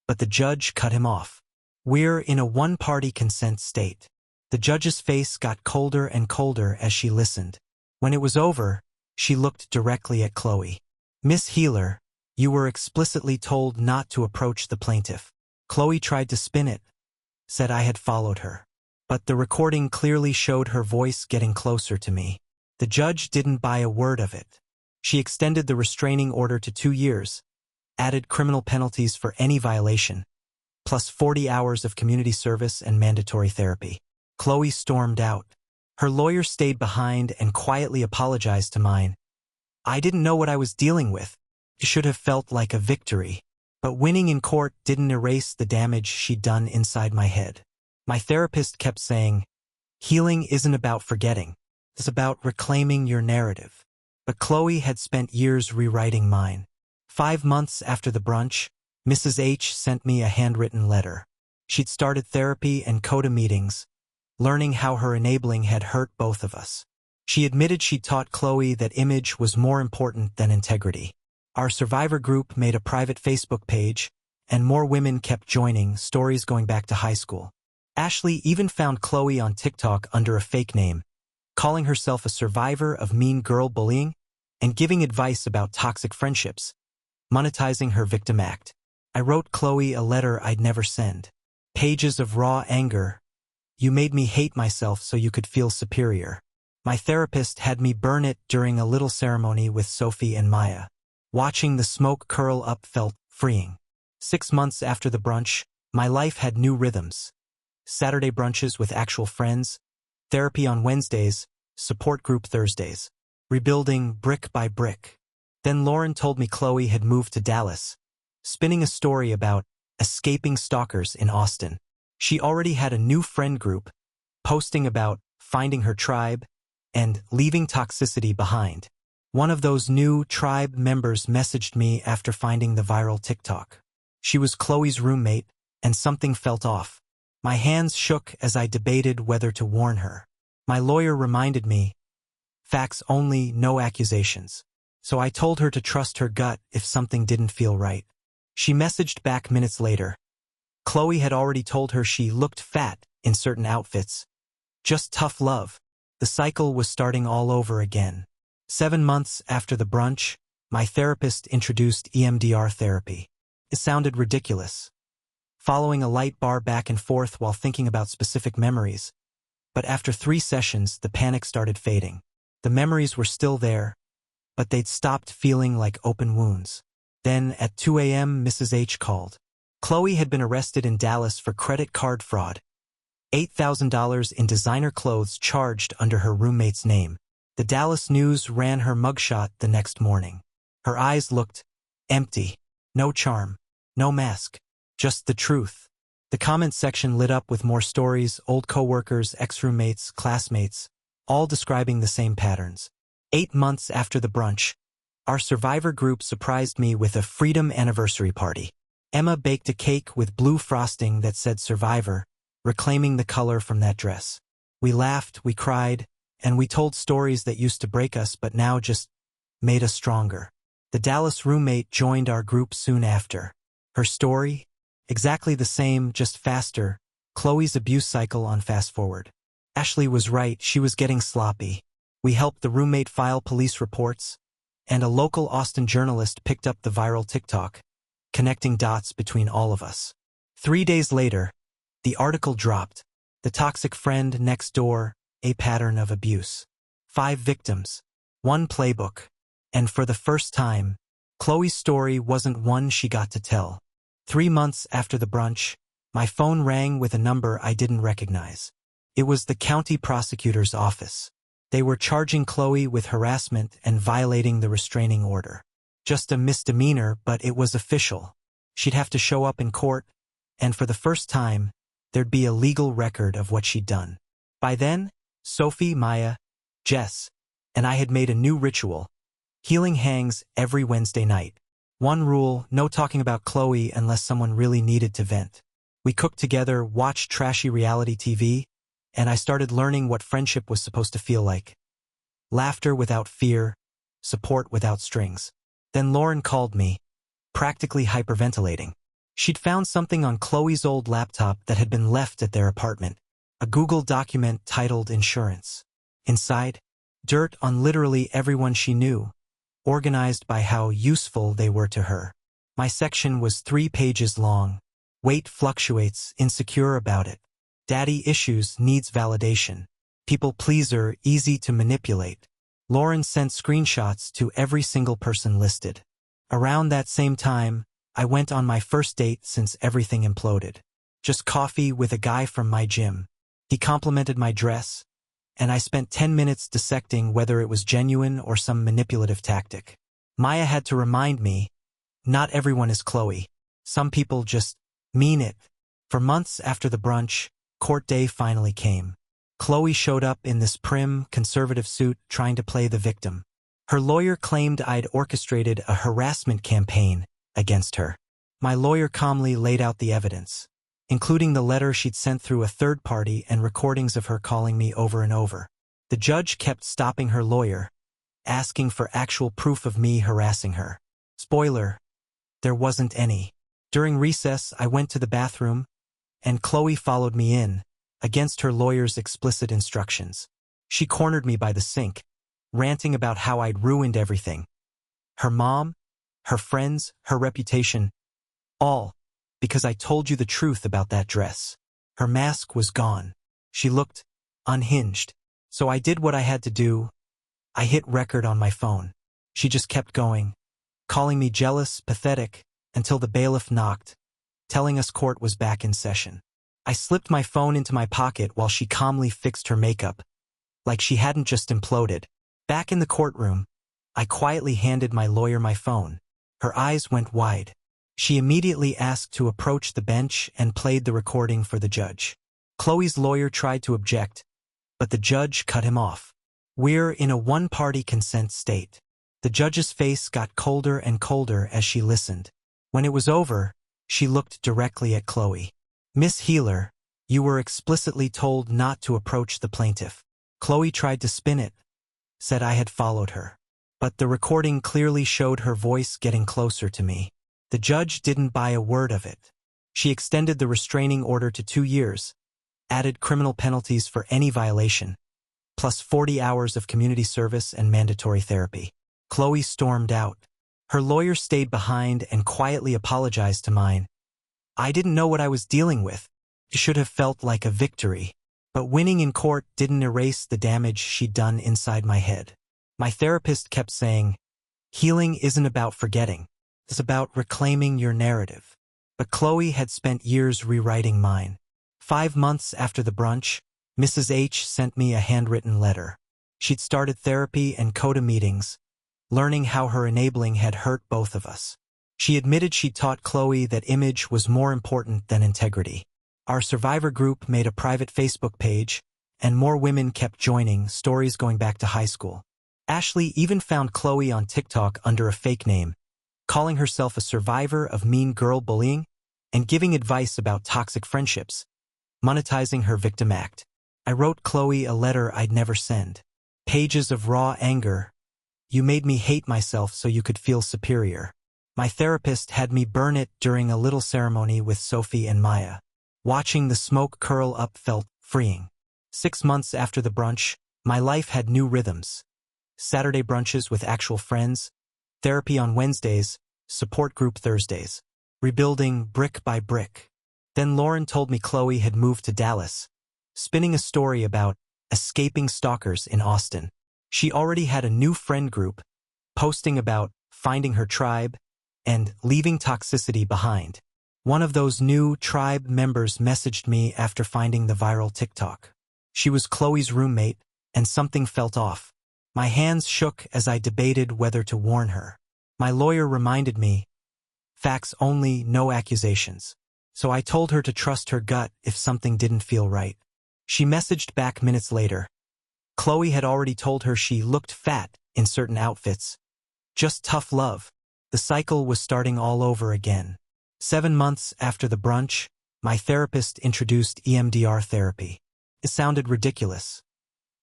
but the judge cut him off. We're in a one-party consent state. The judge's face got colder and colder as she listened. When it was over, she looked directly at Chloe. Miss Healer, you were explicitly told not to approach the plaintiff. Chloe tried to spin it, said I had followed her. But the recording clearly showed her voice getting closer to me. The judge didn't buy a word of it. She extended the restraining order to 2 years, added criminal penalties for any violation, plus 40 hours of community service and mandatory therapy. Chloe stormed out. Her lawyer stayed behind and quietly apologized to mine. I didn't know what I was dealing with. It should have felt like a victory. But winning in court didn't erase the damage she'd done inside my head. My therapist kept saying, healing isn't about forgetting. It's about reclaiming your narrative. But Chloe had spent years rewriting mine. 5 months after the brunch, Mrs. H sent me a handwritten letter. She'd started therapy and CODA meetings, learning how her enabling had hurt both of us. She admitted she'd taught Chloe that image was more important than integrity. Our survivor group made a private Facebook page, and more women kept joining, stories going back to high school. Ashley even found Chloe on TikTok under a fake name, calling herself a survivor of mean girl bullying and giving advice about toxic friendships, monetizing her victim act. I wrote Chloe a letter I'd never send. Pages of raw anger. You made me hate myself so you could feel superior. My therapist had me burn it during a little ceremony with Sophie and Maya. Watching the smoke curl up felt freeing. 6 months after the brunch, my life had new rhythms. Saturday brunches with actual friends, therapy on Wednesdays, support group Thursdays. Rebuilding brick by brick. Then Lauren told me Chloe had moved to Dallas, spinning a story about escaping stalkers in Austin. She already had a new friend group, posting about finding her tribe and leaving toxicity behind. One of those new tribe members messaged me after finding the viral TikTok. She was Chloe's roommate, and something felt off. My hands shook as I debated whether to warn her. My lawyer reminded me, facts only, no accusations. So I told her to trust her gut if something didn't feel right. She messaged back minutes later. Chloe had already told her she looked fat in certain outfits. Just tough love. The cycle was starting all over again. 7 months after the brunch, my therapist introduced EMDR therapy. It sounded ridiculous. Following a light bar back and forth while thinking about specific memories. But after 3 sessions, the panic started fading. The memories were still there, but they'd stopped feeling like open wounds. Then, at 2 a.m., Mrs. H called. Chloe had been arrested in Dallas for credit card fraud. $8,000 in designer clothes charged under her roommate's name. The Dallas News ran her mugshot the next morning. Her eyes looked empty. No charm. No mask. Just the truth. The comment section lit up with more stories, old coworkers, ex-roommates, classmates, all describing the same patterns. 8 months after the brunch, our survivor group surprised me with a freedom anniversary party. Emma baked a cake with blue frosting that said Survivor, reclaiming the color from that dress. We laughed, we cried, and we told stories that used to break us but now just made us stronger. The Dallas roommate joined our group soon after. Her story? Exactly the same, just faster. Chloe's abuse cycle on fast forward. Ashley was right, she was getting sloppy. We helped the roommate file police reports, and a local Austin journalist picked up the viral TikTok, connecting dots between all of us. 3 days later, the article dropped. The toxic friend next door, a pattern of abuse. 5 victims. 1 playbook. And for the first time, Chloe's story wasn't one she got to tell. 3 months after the brunch, my phone rang with a number I didn't recognize. It was the county prosecutor's office. They were charging Chloe with harassment and violating the restraining order. Just a misdemeanor, but it was official. She'd have to show up in court, and for the first time, there'd be a legal record of what she'd done. By then, Sophie, Maya, Jess, and I had made a new ritual. Healing hangs every Wednesday night. One rule, no talking about Chloe unless someone really needed to vent. We cooked together, watched trashy reality TV, and I started learning what friendship was supposed to feel like. Laughter without fear, support without strings. Then Lauren called me, practically hyperventilating. She'd found something on Chloe's old laptop that had been left at their apartment, a Google document titled Insurance. Inside, dirt on literally everyone she knew, organized by how useful they were to her. My section was 3 pages long. Weight fluctuates, insecure about it. Daddy issues, needs validation. People pleaser, easy to manipulate. Lauren sent screenshots to every single person listed. Around that same time, I went on my first date since everything imploded. Just coffee with a guy from my gym. He complimented my dress, and I spent 10 minutes dissecting whether it was genuine or some manipulative tactic. Maya had to remind me, not everyone is Chloe. Some people just mean it. For months after the brunch, court day finally came. Chloe showed up in this prim, conservative suit trying to play the victim. Her lawyer claimed I'd orchestrated a harassment campaign against her. My lawyer calmly laid out the evidence, including the letter she'd sent through a third party and recordings of her calling me over and over. The judge kept stopping her lawyer, asking for actual proof of me harassing her. Spoiler, there wasn't any. During recess, I went to the bathroom, and Chloe followed me in, against her lawyer's explicit instructions. She cornered me by the sink, ranting about how I'd ruined everything. Her mom, her friends, her reputation, all because I told you the truth about that dress. Her mask was gone. She looked unhinged. So I did what I had to do. I hit record on my phone. She just kept going, calling me jealous, pathetic, until the bailiff knocked, telling us court was back in session. I slipped my phone into my pocket while she calmly fixed her makeup, like she hadn't just imploded. Back in the courtroom, I quietly handed my lawyer my phone. Her eyes went wide. She immediately asked to approach the bench and played the recording for the judge. Chloe's lawyer tried to object, but the judge cut him off. We're in a one-party consent state. The judge's face got colder and colder as she listened. When it was over, she looked directly at Chloe. Miss Healer, you were explicitly told not to approach the plaintiff. Chloe tried to spin it, said I had followed her. But the recording clearly showed her voice getting closer to me. The judge didn't buy a word of it. She extended the restraining order to 2 years, added criminal penalties for any violation, plus 40 hours of community service and mandatory therapy. Chloe stormed out. Her lawyer stayed behind and quietly apologized to mine. I didn't know what I was dealing with. It should have felt like a victory. But winning in court didn't erase the damage she'd done inside my head. My therapist kept saying, healing isn't about forgetting. It's about reclaiming your narrative. But Chloe had spent years rewriting mine. 5 months after the brunch, Mrs. H sent me a handwritten letter. She'd started therapy and CODA meetings, learning how her enabling had hurt both of us. She admitted she'd taught Chloe that image was more important than integrity. Our survivor group made a private Facebook page, and more women kept joining, stories going back to high school. Ashley even found Chloe on TikTok under a fake name, calling herself a survivor of mean girl bullying and giving advice about toxic friendships, monetizing her victim act. I wrote Chloe a letter I'd never send. Pages of raw anger. You made me hate myself so you could feel superior. My therapist had me burn it during a little ceremony with Sophie and Maya. Watching the smoke curl up felt freeing. 6 months after the brunch, my life had new rhythms. Saturday brunches with actual friends, therapy on Wednesdays, support group Thursdays. Rebuilding brick by brick. Then Lauren told me Chloe had moved to Dallas, spinning a story about escaping stalkers in Austin. She already had a new friend group, posting about finding her tribe and leaving toxicity behind. One of those new tribe members messaged me after finding the viral TikTok. She was Chloe's roommate, and something felt off. My hands shook as I debated whether to warn her. My lawyer reminded me, facts only, no accusations. So I told her to trust her gut if something didn't feel right. She messaged back minutes later. Chloe had already told her she looked fat in certain outfits. Just tough love. The cycle was starting all over again. 7 months after the brunch, my therapist introduced EMDR therapy. It sounded ridiculous,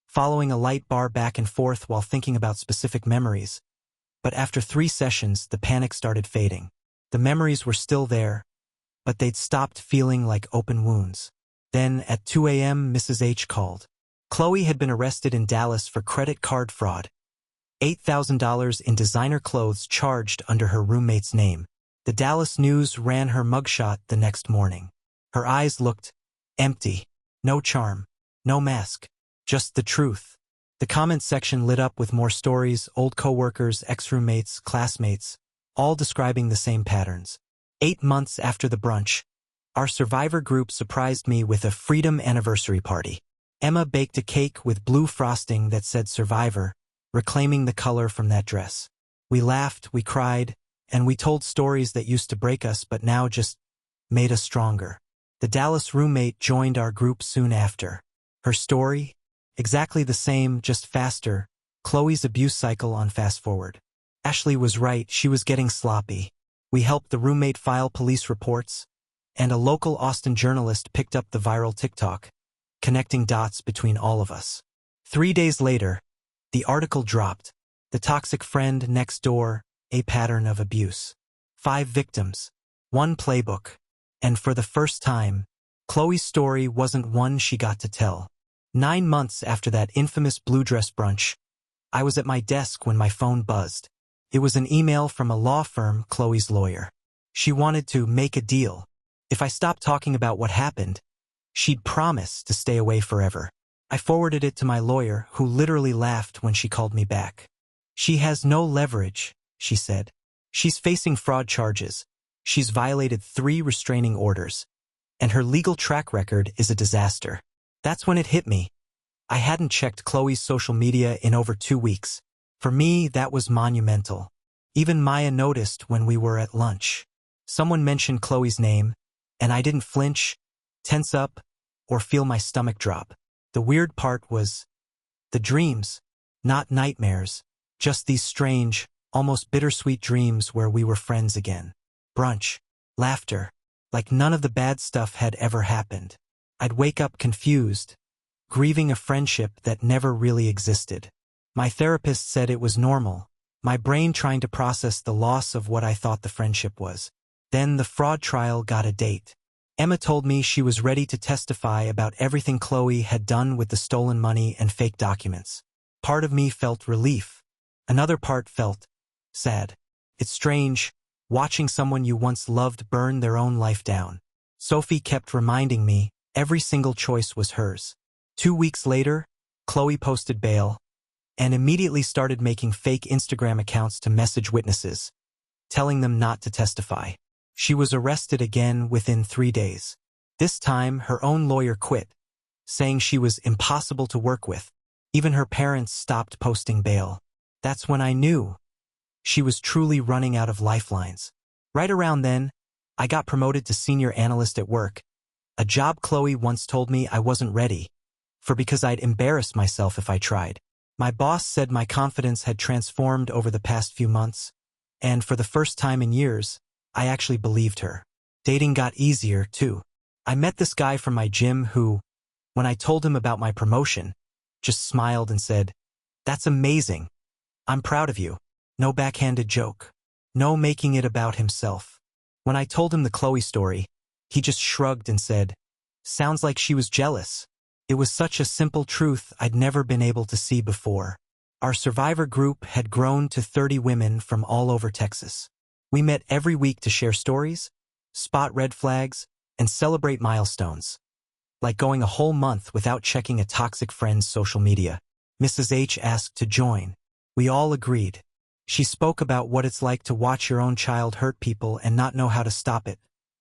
following a light bar back and forth while thinking about specific memories. But after 3 sessions, the panic started fading. The memories were still there, but they'd stopped feeling like open wounds. Then, at 2 a.m., Mrs. H called. Chloe had been arrested in Dallas for credit card fraud. $8,000 in designer clothes charged under her roommate's name. The Dallas News ran her mugshot the next morning. Her eyes looked empty. No charm. No mask. Just the truth. The comment section lit up with more stories, old coworkers, ex-roommates, classmates, all describing the same patterns. 8 months after the brunch, our survivor group surprised me with a freedom anniversary party. Emma baked a cake with blue frosting that said Survivor, reclaiming the color from that dress. We laughed, we cried, and we told stories that used to break us but now just made us stronger. The Dallas roommate joined our group soon after. Her story? Exactly the same, just faster. Chloe's abuse cycle on fast forward. Ashley was right, she was getting sloppy. We helped the roommate file police reports, and a local Austin journalist picked up the viral TikTok, connecting dots between all of us. 3 days later, the article dropped. The toxic friend next door, a pattern of abuse. 5 victims, 1 playbook. And for the first time, Chloe's story wasn't one she got to tell. 9 months after that infamous blue dress brunch, I was at my desk when my phone buzzed. It was an email from a law firm, Chloe's lawyer. She wanted to make a deal. If I stopped talking about what happened, she'd promise to stay away forever. I forwarded it to my lawyer, who literally laughed when she called me back. She has no leverage, she said. She's facing fraud charges. She's violated 3 restraining orders, and her legal track record is a disaster. That's when it hit me. I hadn't checked Chloe's social media in over 2 weeks. For me, that was monumental. Even Maya noticed when we were at lunch. Someone mentioned Chloe's name, and I didn't flinch, tense up, or feel my stomach drop. The weird part was the dreams, not nightmares, just these strange, almost bittersweet dreams where we were friends again. Brunch, laughter, like none of the bad stuff had ever happened. I'd wake up confused, grieving a friendship that never really existed. My therapist said it was normal, my brain trying to process the loss of what I thought the friendship was. Then the fraud trial got a date. Emma told me she was ready to testify about everything Chloe had done with the stolen money and fake documents. Part of me felt relief. Another part felt sad. It's strange, watching someone you once loved burn their own life down. Sophie kept reminding me every single choice was hers. 2 weeks later, Chloe posted bail, and immediately started making fake Instagram accounts to message witnesses, telling them not to testify. She was arrested again within 3 days. This time, her own lawyer quit, saying she was impossible to work with. Even her parents stopped posting bail. That's when I knew she was truly running out of lifelines. Right around then, I got promoted to senior analyst at work, a job Chloe once told me I wasn't ready for because I'd embarrass myself if I tried. My boss said my confidence had transformed over the past few months, and for the first time in years, I actually believed her. Dating got easier, too. I met this guy from my gym who, when I told him about my promotion, just smiled and said, "That's amazing. I'm proud of you." No backhanded joke. No making it about himself. When I told him the Chloe story, he just shrugged and said, "Sounds like she was jealous." It was such a simple truth I'd never been able to see before. Our survivor group had grown to 30 women from all over Texas. We met every week to share stories, spot red flags, and celebrate milestones. Like going a whole month without checking a toxic friend's social media. Mrs. H asked to join. We all agreed. She spoke about what it's like to watch your own child hurt people and not know how to stop it,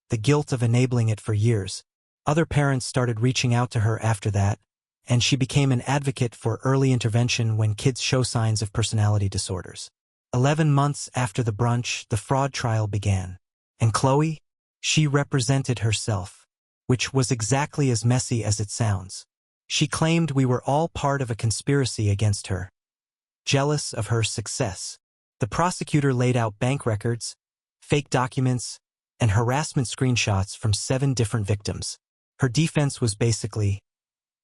the guilt of enabling it for years. Other parents started reaching out to her after that, and she became an advocate for early intervention when kids show signs of personality disorders. 11 months after the brunch, the fraud trial began. And Chloe? She represented herself, which was exactly as messy as it sounds. She claimed we were all part of a conspiracy against her, jealous of her success. The prosecutor laid out bank records, fake documents, and harassment screenshots from 7 different victims. Her defense was basically,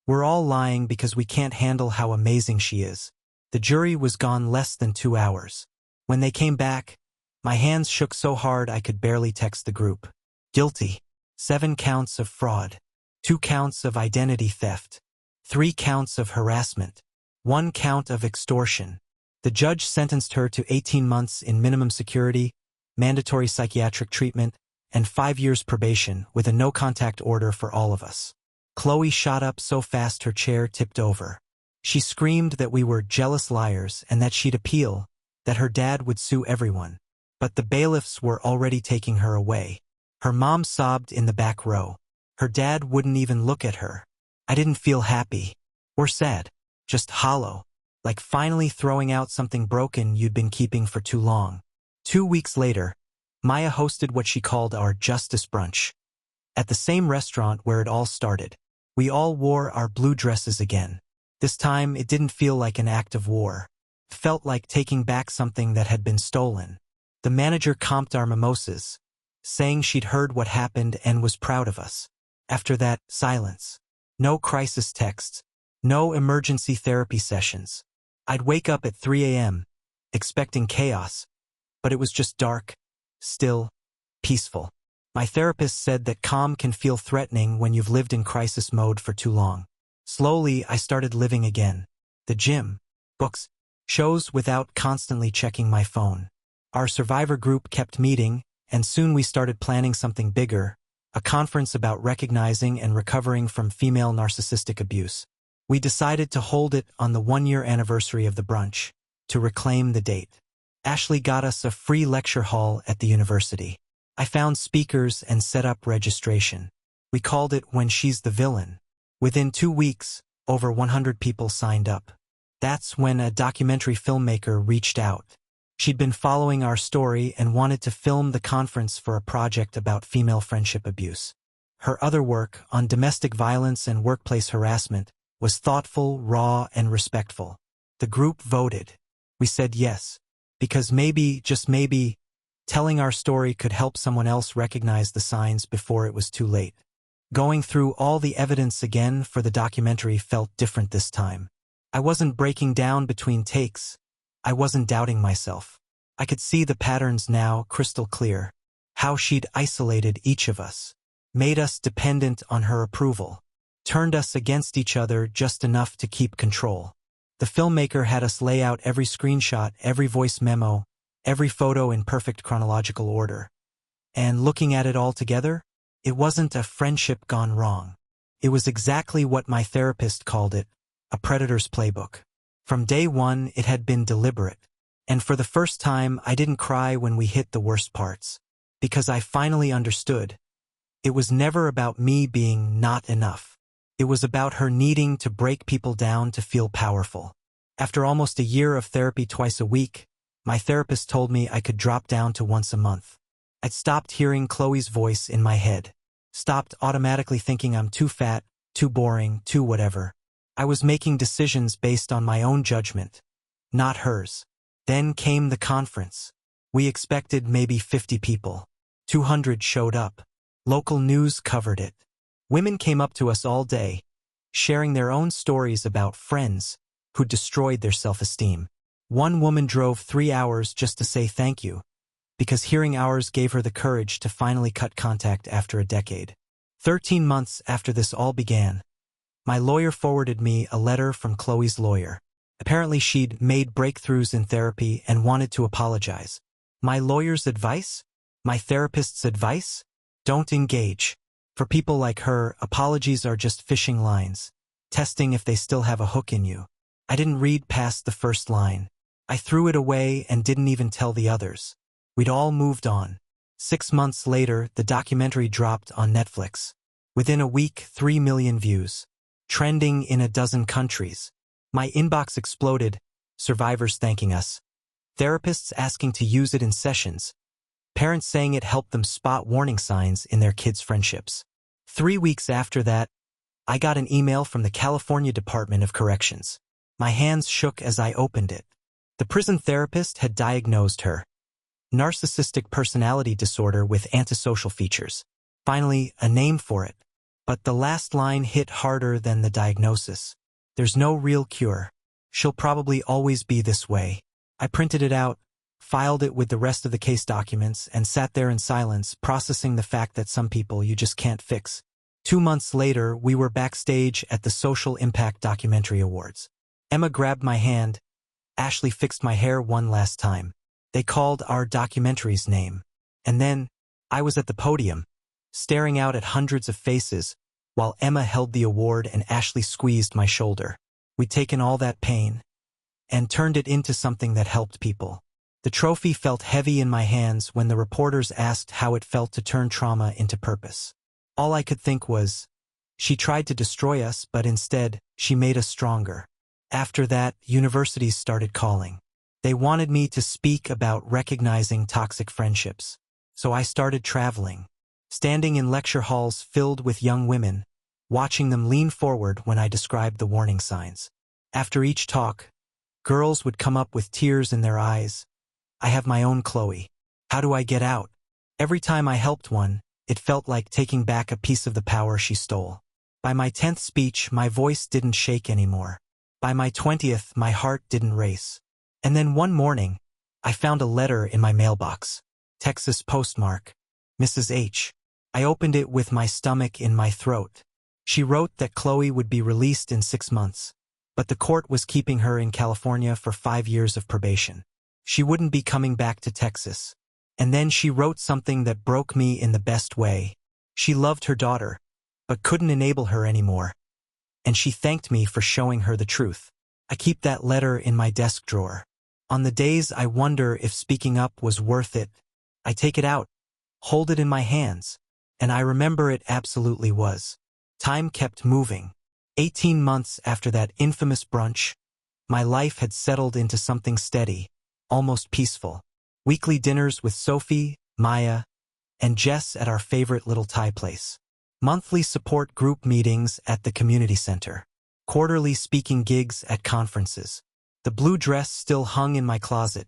"We're all lying because we can't handle how amazing she is." The jury was gone less than 2 hours. When they came back, my hands shook so hard I could barely text the group. Guilty. 7 counts of fraud. 2 counts of identity theft. 3 counts of harassment. 1 count of extortion. The judge sentenced her to 18 months in minimum security, mandatory psychiatric treatment, and 5 years probation with a no-contact order for all of us. Chloe shot up so fast her chair tipped over. She screamed that we were jealous liars and that she'd appeal, that her dad would sue everyone. But the bailiffs were already taking her away. Her mom sobbed in the back row. Her dad wouldn't even look at her. I didn't feel happy or sad, just hollow, like finally throwing out something broken you'd been keeping for too long. 2 weeks later, Maya hosted what she called our Justice Brunch. At the same restaurant where it all started, we all wore our blue dresses again. This time, it didn't feel like an act of war. It felt like taking back something that had been stolen. The manager comped our mimosas, saying she'd heard what happened and was proud of us. After that, silence. No crisis texts. No emergency therapy sessions. I'd wake up at 3 a.m., expecting chaos, but it was just dark, still, peaceful. My therapist said that calm can feel threatening when you've lived in crisis mode for too long. Slowly, I started living again. The gym, books, shows without constantly checking my phone. Our survivor group kept meeting, and soon we started planning something bigger, a conference about recognizing and recovering from female narcissistic abuse. We decided to hold it on the 1-year anniversary of the brunch, to reclaim the date. Ashley got us a free lecture hall at the university. I found speakers and set up registration. We called it When She's the Villain. Within 2 weeks, over 100 people signed up. That's when a documentary filmmaker reached out. She'd been following our story and wanted to film the conference for a project about female friendship abuse. Her other work on domestic violence and workplace harassment was thoughtful, raw, and respectful. The group voted. We said yes, because maybe, just maybe, telling our story could help someone else recognize the signs before it was too late. Going through all the evidence again for the documentary felt different this time. I wasn't breaking down between takes. I wasn't doubting myself. I could see the patterns now crystal clear. How she'd isolated each of us, made us dependent on her approval, turned us against each other just enough to keep control. The filmmaker had us lay out every screenshot, every voice memo, every photo in perfect chronological order. And looking at it all together, it wasn't a friendship gone wrong. It was exactly what my therapist called it, a predator's playbook. From day one, it had been deliberate. And for the first time, I didn't cry when we hit the worst parts. Because I finally understood. It was never about me being not enough. It was about her needing to break people down to feel powerful. After almost a year of therapy twice a week, my therapist told me I could drop down to once a month. I'd stopped hearing Chloe's voice in my head. Stopped automatically thinking I'm too fat, too boring, too whatever. I was making decisions based on my own judgment, not hers. Then came the conference. We expected maybe 50 people. 200 showed up. Local news covered it. Women came up to us all day, sharing their own stories about friends who destroyed their self-esteem. One woman drove 3 hours just to say thank you, because hearing ours gave her the courage to finally cut contact after a decade. 13 months after this all began, my lawyer forwarded me a letter from Chloe's lawyer. Apparently she'd made breakthroughs in therapy and wanted to apologize. My lawyer's advice? My therapist's advice? Don't engage. For people like her, apologies are just fishing lines, testing if they still have a hook in you. I didn't read past the first line. I threw it away and didn't even tell the others. We'd all moved on. 6 months later, the documentary dropped on Netflix. Within a week, 3 million views. Trending in a dozen countries. My inbox exploded, survivors thanking us. Therapists asking to use it in sessions. Parents saying it helped them spot warning signs in their kids' friendships. 3 weeks after that, I got an email from the California Department of Corrections. My hands shook as I opened it. The prison therapist had diagnosed her. Narcissistic personality disorder with antisocial features. Finally, a name for it. But the last line hit harder than the diagnosis. There's no real cure. She'll probably always be this way. I printed it out, filed it with the rest of the case documents, and sat there in silence, processing the fact that some people you just can't fix. 2 months later, we were backstage at the Social Impact Documentary Awards. Emma grabbed my hand. Ashley fixed my hair one last time. They called our documentary's name. And then, I was at the podium, staring out at hundreds of faces, while Emma held the award and Ashley squeezed my shoulder. We'd taken all that pain and turned it into something that helped people. The trophy felt heavy in my hands when the reporters asked how it felt to turn trauma into purpose. All I could think was, she tried to destroy us, but instead, she made us stronger. After that, universities started calling. They wanted me to speak about recognizing toxic friendships. So I started traveling, standing in lecture halls filled with young women, watching them lean forward when I described the warning signs. After each talk, girls would come up with tears in their eyes. I have my own Chloe. How do I get out? Every time I helped one, it felt like taking back a piece of the power she stole. By my 10th speech, my voice didn't shake anymore. By my 20th, my heart didn't race. And then one morning, I found a letter in my mailbox. Texas postmark. Mrs. H. I opened it with my stomach in my throat. She wrote that Chloe would be released in 6 months, but the court was keeping her in California for 5 years of probation. She wouldn't be coming back to Texas. And then she wrote something that broke me in the best way. She loved her daughter, but couldn't enable her anymore. And she thanked me for showing her the truth. I keep that letter in my desk drawer. On the days I wonder if speaking up was worth it, I take it out, hold it in my hands, and I remember it absolutely was. Time kept moving. 18 months after that infamous brunch, my life had settled into something steady, almost peaceful. Weekly dinners with Sophie, Maya, and Jess at our favorite little Thai place. Monthly support group meetings at the community center. Quarterly speaking gigs at conferences. The blue dress still hung in my closet,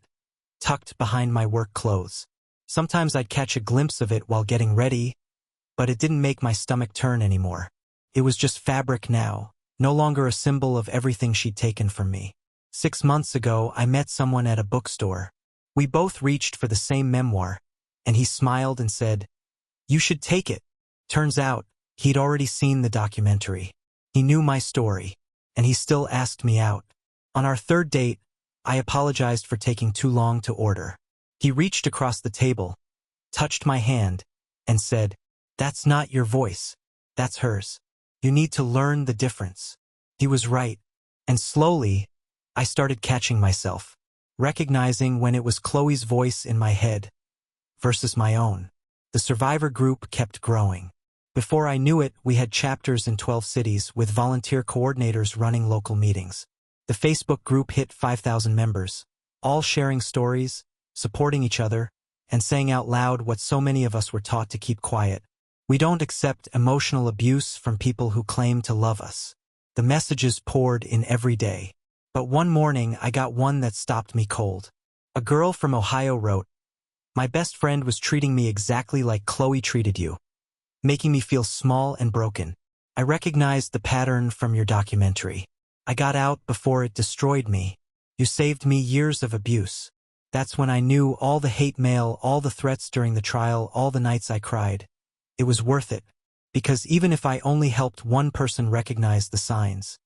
tucked behind my work clothes. Sometimes I'd catch a glimpse of it while getting ready, but it didn't make my stomach turn anymore. It was just fabric now, no longer a symbol of everything she'd taken from me. 6 months ago, I met someone at a bookstore. We both reached for the same memoir, and he smiled and said, "You should take it." Turns out, he'd already seen the documentary. He knew my story, and he still asked me out. On our 3rd date, I apologized for taking too long to order. He reached across the table, touched my hand, and said, "That's not your voice. That's hers. You need to learn the difference." He was right, and slowly, I started catching myself, recognizing when it was Chloe's voice in my head versus my own. The survivor group kept growing. Before I knew it, we had chapters in 12 cities with volunteer coordinators running local meetings. The Facebook group hit 5,000 members, all sharing stories, supporting each other, and saying out loud what so many of us were taught to keep quiet. We don't accept emotional abuse from people who claim to love us. The messages poured in every day. But one morning, I got one that stopped me cold. A girl from Ohio wrote, "My best friend was treating me exactly like Chloe treated you, making me feel small and broken. I recognized the pattern from your documentary. I got out before it destroyed me. You saved me years of abuse." That's when I knew all the hate mail, all the threats during the trial, all the nights I cried. It was worth it. Because even if I only helped one person recognize the signs,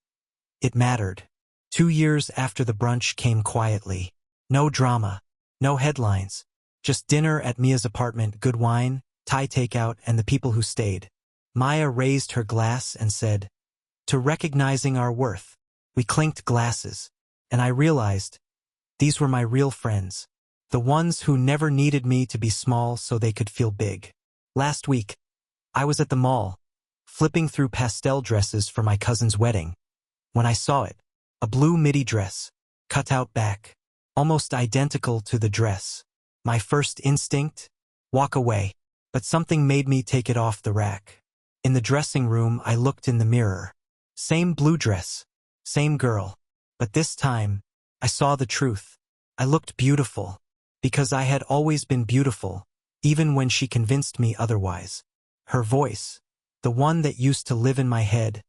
it mattered. 2 years after the brunch came quietly. No drama, no headlines. Just dinner at Mia's apartment, good wine, Thai takeout, and the people who stayed. Maya raised her glass and said, "To recognizing our worth." We clinked glasses, and I realized these were my real friends, the ones who never needed me to be small so they could feel big. Last week, I was at the mall, flipping through pastel dresses for my cousin's wedding, when I saw it, a blue midi dress, cut out back, almost identical to the dress. My first instinct? Walk away, but something made me take it off the rack. In the dressing room, I looked in the mirror. Same blue dress, same girl, but this time, I saw the truth. I looked beautiful, because I had always been beautiful, even when she convinced me otherwise. Her voice, the one that used to live in my head,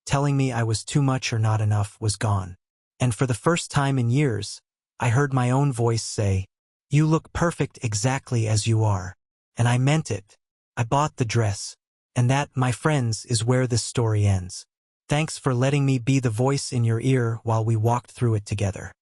telling me I was too much or not enough, was gone. And for the first time in years, I heard my own voice say, "You look perfect exactly as you are." And I meant it. I bought the dress. And that, my friends, is where this story ends. Thanks for letting me be the voice in your ear while we walked through it together.